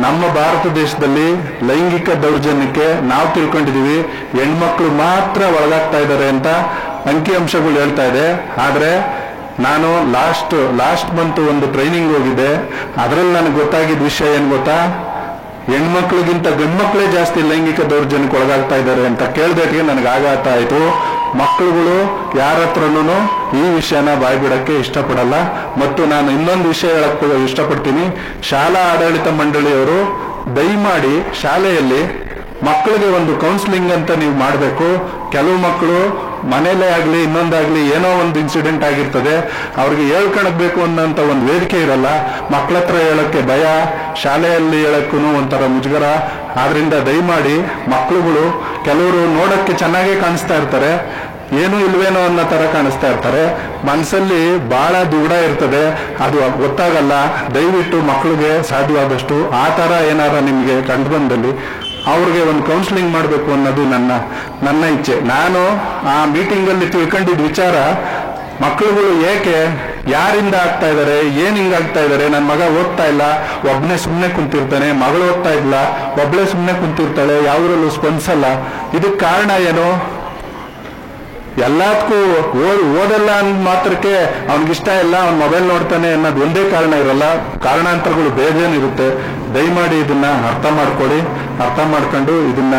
Speaker 7: ನಮ್ಮ ಭಾರತ ದೇಶದಲ್ಲಿ ಲೈಂಗಿಕ ದೌರ್ಜನ್ಯಕ್ಕೆ ನಾವು ತಿಳ್ಕೊಂಡಿದೀವಿ ಹೆಣ್ಮಕ್ಳು ಮಾತ್ರ ಒಳಗಾಗ್ತಾ ಇದ್ದಾರೆ ಅಂತ ಅಂಕಿಅಂಶಗಳು ಹೇಳ್ತಾ ಇದೆ. ಆದ್ರೆ ನಾನು ಲಾಸ್ಟ್ ಮಂತ್ ಒಂದು ಟ್ರೈನಿಂಗ್ ಹೋಗಿದ್ದೆ. ಅದರಲ್ಲಿ ನನಗೆ ಗೊತ್ತಾಗಿದ್ದ ವಿಷಯ ಏನ್ ಗೊತ್ತಾ, ಹೆಣ್ಮಕ್ಳಿಗಿಂತ ಗಂಡ್ಮಕ್ಳೇ ಜಾಸ್ತಿ ಲೈಂಗಿಕ ದೌರ್ಜನ್ಯಕ್ಕೆ ಒಳಗಾಗ್ತಾ ಇದ್ದಾರೆ ಅಂತ ಕೇಳ್ದಟ್ಟಿಗೆ ನನಗೆ ಆಘಾತ ಆಯಿತು. ಮಕ್ಕಳುಗಳು ಯಾರ ಹತ್ರನೂ ಈ ವಿಷಯನ ಬಾಯ್ಬಿಡಕ್ಕೆ ಇಷ್ಟಪಡಲ್ಲ. ಮತ್ತು ನಾನು ಇನ್ನೊಂದು ವಿಷಯ ಹೇಳಕ್ಕೆ ಇಷ್ಟಪಡ್ತೀನಿ. ಶಾಲಾ ಆಡಳಿತ ಮಂಡಳಿಯವರು ದಯಮಾಡಿ ಶಾಲೆಯಲ್ಲಿ ಮಕ್ಕಳಿಗೆ ಒಂದು ಕೌನ್ಸಿಲಿಂಗ್ ಅಂತ ನೀವು ಮಾಡಬೇಕು. ಕೆಲವು ಮಕ್ಕಳು ಮನೇಲೇ ಆಗಲಿ ಇನ್ನೊಂದಾಗ್ಲಿ ಏನೋ ಒಂದು ಇನ್ಸಿಡೆಂಟ್ ಆಗಿರ್ತದೆ, ಅವ್ರಿಗೆ ಹೇಳ್ಕೊಳ್ಬೇಕು ಅನ್ನೋಂಥ ಒಂದು ವೇದಿಕೆ ಇರಲ್ಲ. ಮಕ್ಕಳ ಹತ್ರ ಹೇಳೋಕ್ಕೆ ಭಯ, ಶಾಲೆಯಲ್ಲಿ ಹೇಳಕ್ಕೂ ಒಂಥರ ಮುಜುಗರ. ಆದ್ರಿಂದ ದಯಮಾಡಿ ಮಕ್ಕಳುಗಳು ಕೆಲವರು ನೋಡೋಕ್ಕೆ ಚೆನ್ನಾಗೇ ಕಾಣಿಸ್ತಾ ಇರ್ತಾರೆ, ಏನೂ ಇಲ್ವೇನೋ ಅನ್ನೋ ಥರ ಕಾಣಿಸ್ತಾ ಇರ್ತಾರೆ, ಮನಸ್ಸಲ್ಲಿ ಬಹಳ ದುಗುಡ ಇರ್ತದೆ, ಅದು ಗೊತ್ತಾಗಲ್ಲ. ದಯವಿಟ್ಟು ಮಕ್ಕಳಿಗೆ ಸಾಧ್ಯವಾದಷ್ಟು ಆ ಥರ ಏನಾರ ನಿಮಗೆ ಕಂಡು ಬಂದಲ್ಲಿ ಅವ್ರಿಗೆ ಒಂದು ಕೌನ್ಸಿಲಿಂಗ್ ಮಾಡಬೇಕು ಅನ್ನೋದು ನನ್ನ ಇಚ್ಛೆ. ನಾನು ಆ ಮೀಟಿಂಗಲ್ಲಿ ತಿಳ್ಕೊಂಡಿದ್ದ ವಿಚಾರ, ಮಕ್ಕಳುಗಳು ಏಕೆ ಯಾರಿಂದ ಆಗ್ತಾ ಇದ್ದಾರೆ, ಏನ್ ಹಿಂಗಾಗ್ತಾ ಇದ್ದಾರೆ, ನನ್ನ ಮಗ ಓದ್ತಾ ಇಲ್ಲ ಒಬ್ಬನೇ ಸುಮ್ಮನೆ ಕುಂತಿರ್ತಾನೆ, ಮಗಳು ಓದ್ತಾ ಇಲ್ಲ ಒಬ್ಬಳೇ ಸುಮ್ಮನೆ ಕುಂತಿರ್ತಾಳೆ, ಯಾವುದ್ರಲ್ಲೂ ಸ್ಪಂದಿಸಲ್ಲ, ಇದಕ್ಕೆ ಕಾರಣ ಏನು? ಎಲ್ಲದಕ್ಕೂ ಓದಲ್ಲ ಅಂದ ಮಾತ್ರಕ್ಕೆ ಅವ್ನಿಗಿಷ್ಟ ಇಲ್ಲ, ಅವ್ನ ಮೊಬೈಲ್ ನೋಡ್ತಾನೆ ಅನ್ನೋದು ಒಂದೇ ಕಾರಣ ಇರಲ್ಲ, ಕಾರಣಾಂತರಗಳು ಬೇಜಾನಿರುತ್ತೆ. ದಯಮಾಡಿ ಇದನ್ನ ಅರ್ಥ ಮಾಡ್ಕೊಂಡು ಇದನ್ನ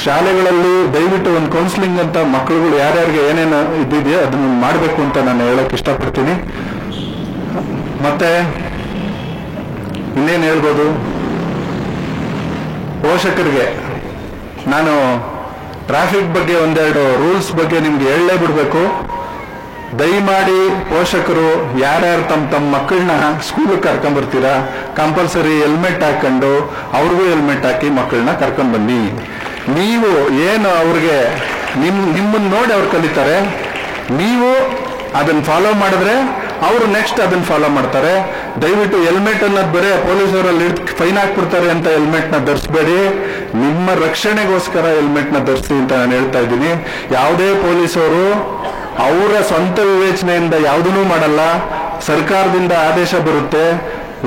Speaker 7: ಶಾಲೆಗಳಲ್ಲಿ ದಯವಿಟ್ಟು ಒಂದು ಕೌನ್ಸಿಲಿಂಗ್ ಅಂತ ಮಕ್ಕಳುಗಳು ಯಾರ್ಯಾರಿಗೆ ಏನೇನು ಇದಿದೆಯೋ ಅದನ್ನ ಮಾಡಬೇಕು ಅಂತ ನಾನು ಹೇಳಕ್ ಇಷ್ಟಪಡ್ತೀನಿ. ಮತ್ತೆ ಇನ್ನೇನು ಹೇಳ್ಬೋದು, ಪೋಷಕರಿಗೆ ನಾನು ಟ್ರಾಫಿಕ್ ಬಗ್ಗೆ ಒಂದೆರಡು ರೂಲ್ಸ್ ಬಗ್ಗೆ ನಿಮ್ಗೆ ಹೇಳಲೇ ಬಿಡಬೇಕು. ದಯಮಾಡಿ ಪೋಷಕರು ಯಾರ್ಯಾರು ತಮ್ಮ ಮಕ್ಕಳನ್ನ ಸ್ಕೂಲಿಗೆ ಕರ್ಕೊಂಡ್ಬರ್ತೀರಾ, ಕಂಪಲ್ಸರಿ ಹೆಲ್ಮೆಟ್ ಹಾಕೊಂಡು ಅವ್ರಿಗೂ ಹೆಲ್ಮೆಟ್ ಹಾಕಿ ಮಕ್ಕಳನ್ನ ಕರ್ಕೊಂಡ್ ಬನ್ನಿ. ನೀವು ಏನು ಅವ್ರಿಗೆ ನಿಮ್ಮನ್ನ ನೋಡಿ ಅವ್ರು ಕಲಿತಾರೆ, ನೀವು ಅದನ್ನ ಫಾಲೋ ಮಾಡಿದ್ರೆ ಅವರು ನೆಕ್ಸ್ಟ್ ಅದನ್ನ ಫಾಲೋ ಮಾಡ್ತಾರೆ. ದಯವಿಟ್ಟು ಹೆಲ್ಮೆಟ್ ಅನ್ನೋದು ಬರೀ ಪೊಲೀಸರಲ್ಲಿ ಫೈನ್ ಹಾಕ್ಬಿಡ್ತಾರೆ ಅಂತ ಹೆಲ್ಮೆಟ್ನ ಧರಿಸಬೇಡಿ, ನಿಮ್ಮ ರಕ್ಷಣೆಗೋಸ್ಕರ ಹೆಲ್ಮೆಟ್ನ ಧರಿಸಿ ಅಂತ ನಾನು ಹೇಳ್ತಾ ಇದ್ದೀನಿ. ಯಾವುದೇ ಪೊಲೀಸರು ಅವರ ಸ್ವಂತ ವಿವೇಚನೆಯಿಂದ ಯಾವುದನ್ನೂ ಮಾಡಲ್ಲ. ಸರ್ಕಾರದಿಂದ ಆದೇಶ ಬರುತ್ತೆ,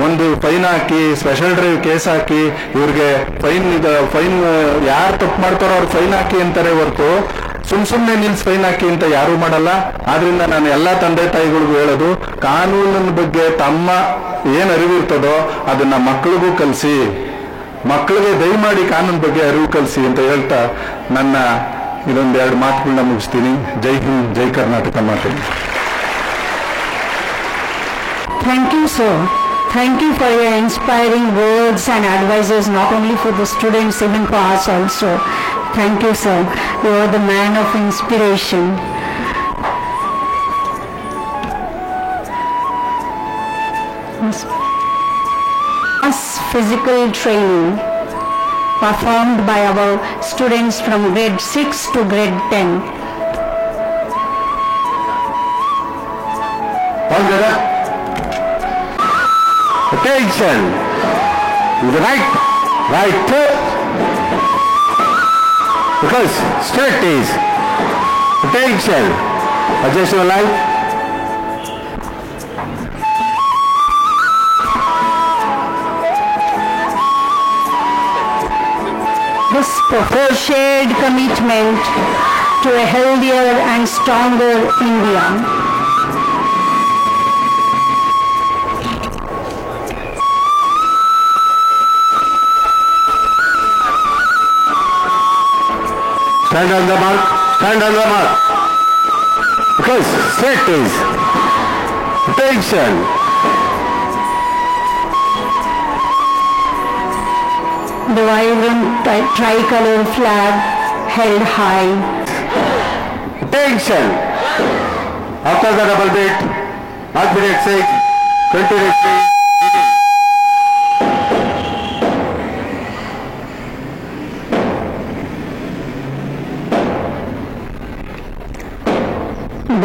Speaker 7: ಒಂದು ಫೈನ್ ಹಾಕಿ ಸ್ಪೆಷಲ್ ಡ್ರೈವ್ ಕೇಸ್ ಹಾಕಿ ಇವ್ರಿಗೆ ಫೈನ್ ಯಾರು ತಪ್ಪು ಮಾಡ್ತಾರೋ ಅವ್ರಿಗೆ ಫೈನ್ ಹಾಕಿ ಅಂತಾರೆ ಹೊರತು ಸುಮ್ಮನೆ ನಿಲ್ಸ್ ಫೈನ್ ಹಾಕಿ ಅಂತ ಯಾರೂ ಮಾಡಲ್ಲ. ಆದ್ರಿಂದ ನಾನು ಎಲ್ಲಾ ತಂದೆ ತಾಯಿಗಳಿಗೂ ಹೇಳೋದು, ಕಾನೂನಿನ ಬಗ್ಗೆ ತಮ್ಮ ಏನ್ ಅರಿವಿರ್ತದೋ ಅದನ್ನ ಮಕ್ಕಳಿಗೂ ಕಲಿಸಿ, ಮಕ್ಕಳಿಗೆ ದಯಮಾಡಿ ಕಾನೂನು ಬಗ್ಗೆ ಅರಿವು ಕಲಿಸಿ ಅಂತ ಹೇಳ್ತಾ ನನ್ನ ಇದೊಂದೆರಡು ಮಾತುಗಳನ್ನ ಮುಗಿಸ್ತೀನಿ. ಜೈ ಹಿಂದ್, ಜೈ ಕರ್ನಾಟಕ ಮಾತೆ.
Speaker 2: Thank you, sir. Thank you for your inspiring words and advices, not only for the students, even for us also. Thank you, sir. You are the man of inspiration. Us physical training performed by our students from grade 6 to grade 10.
Speaker 5: All together. Attention. The right foot. Because straight is. Attention. Adjust your line.
Speaker 2: This shared commitment to a healthier and stronger India.
Speaker 5: Stand on the mark. Stand on the mark. Because straight is. Attention.
Speaker 2: The vibrant tricolor flag held high.
Speaker 5: Attention. After the double beat, heartbeat 6, 20 begin.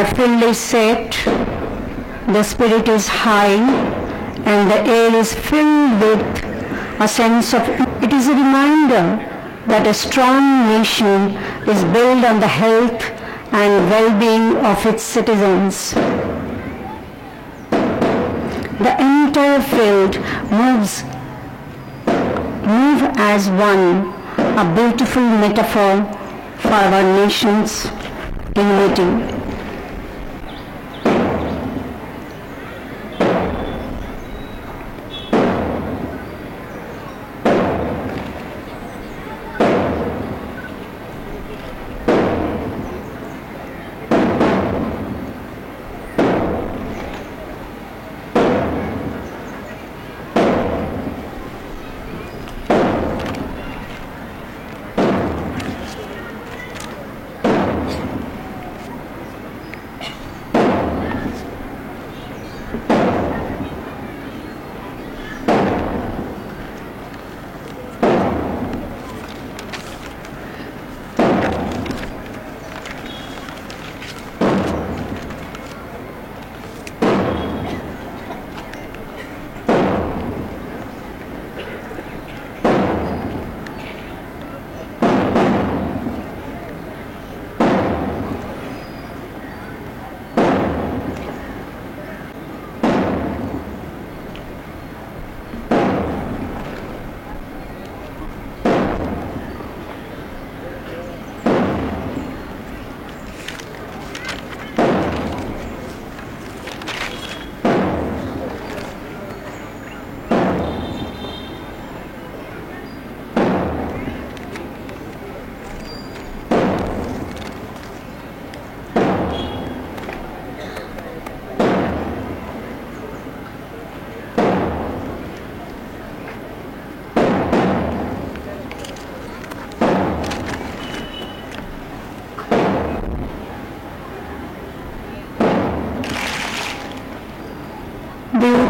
Speaker 2: The field is set, the spirit is high, and the air is filled with a sense of, it is a reminder that a strong nation is built on the health and well-being of its citizens. The entire field move as one, a beautiful metaphor for our nation's unity.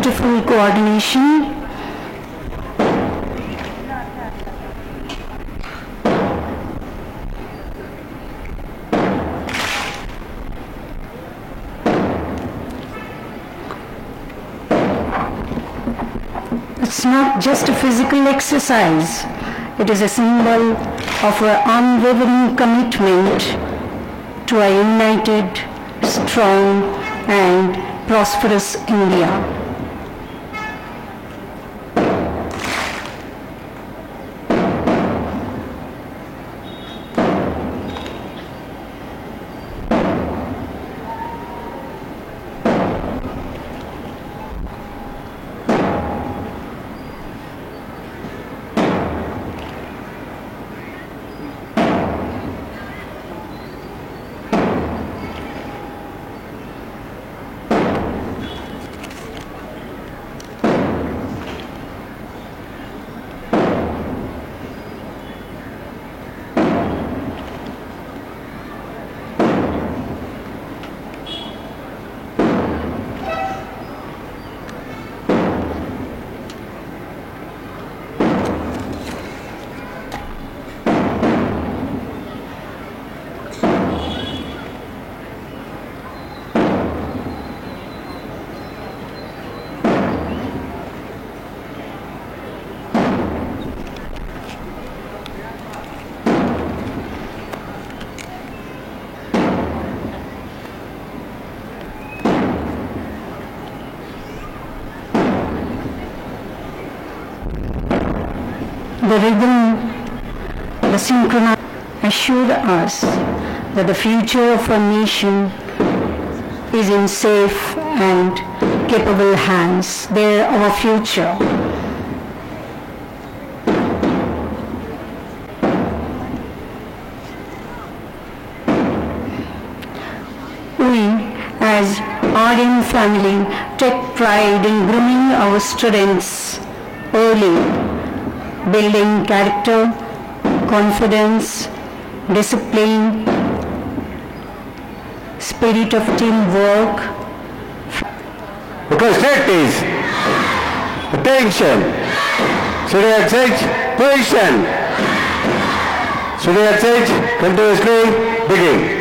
Speaker 2: beautiful coordination. It's not just a physical exercise. It is a symbol of our unwavering commitment to a united, strong, and prosperous India. The rhythm, the synchronization assure us that the future of our nation is in safe and capable hands. They are our future. We, as Aryan family, take pride in grooming our students early, building character, confidence, discipline, spirit of teamwork.
Speaker 5: Okay, straight please. Attention. Study at stage, position. Study at stage, continuously begin.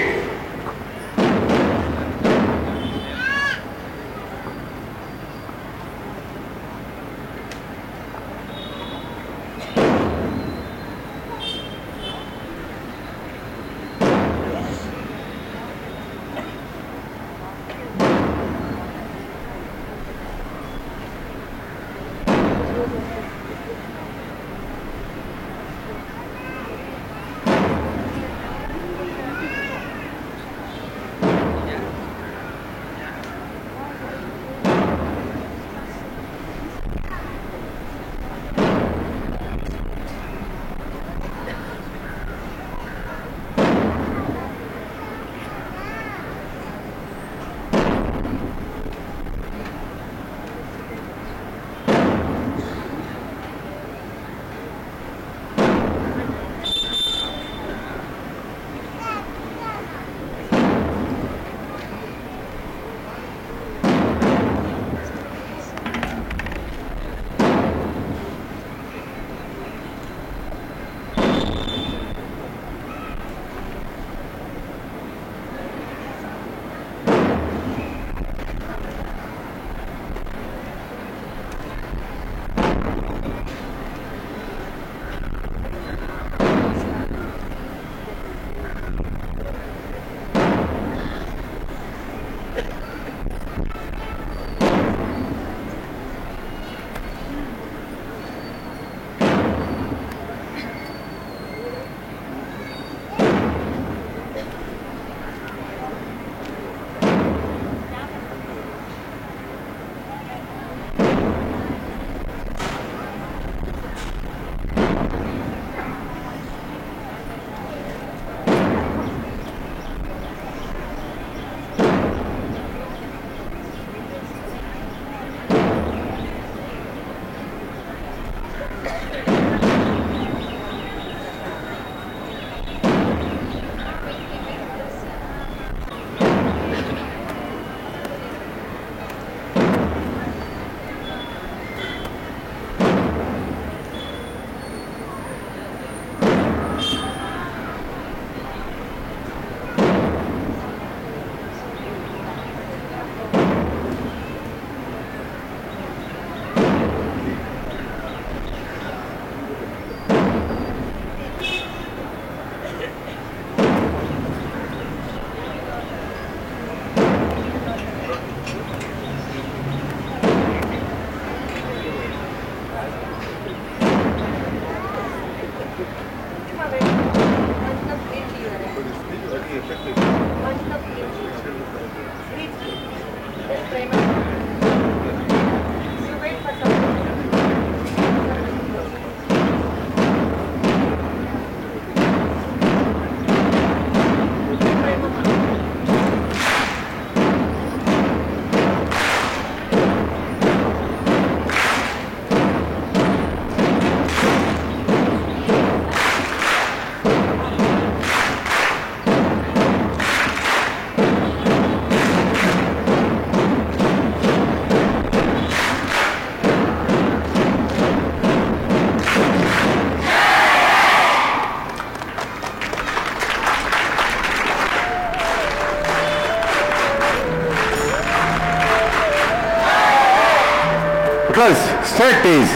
Speaker 5: Set is.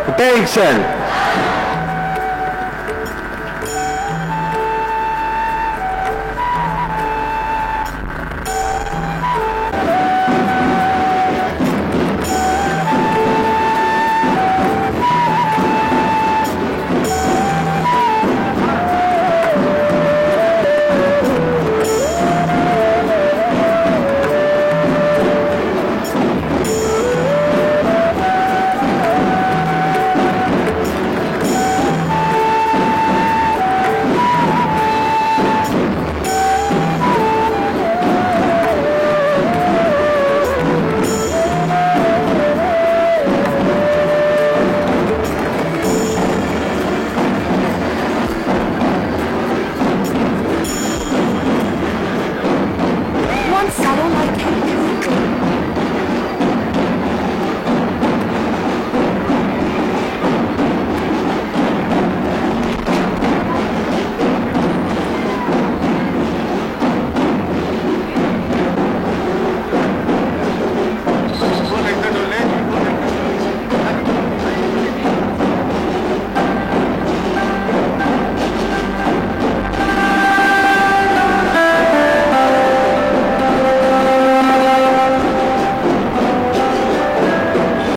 Speaker 5: Attention.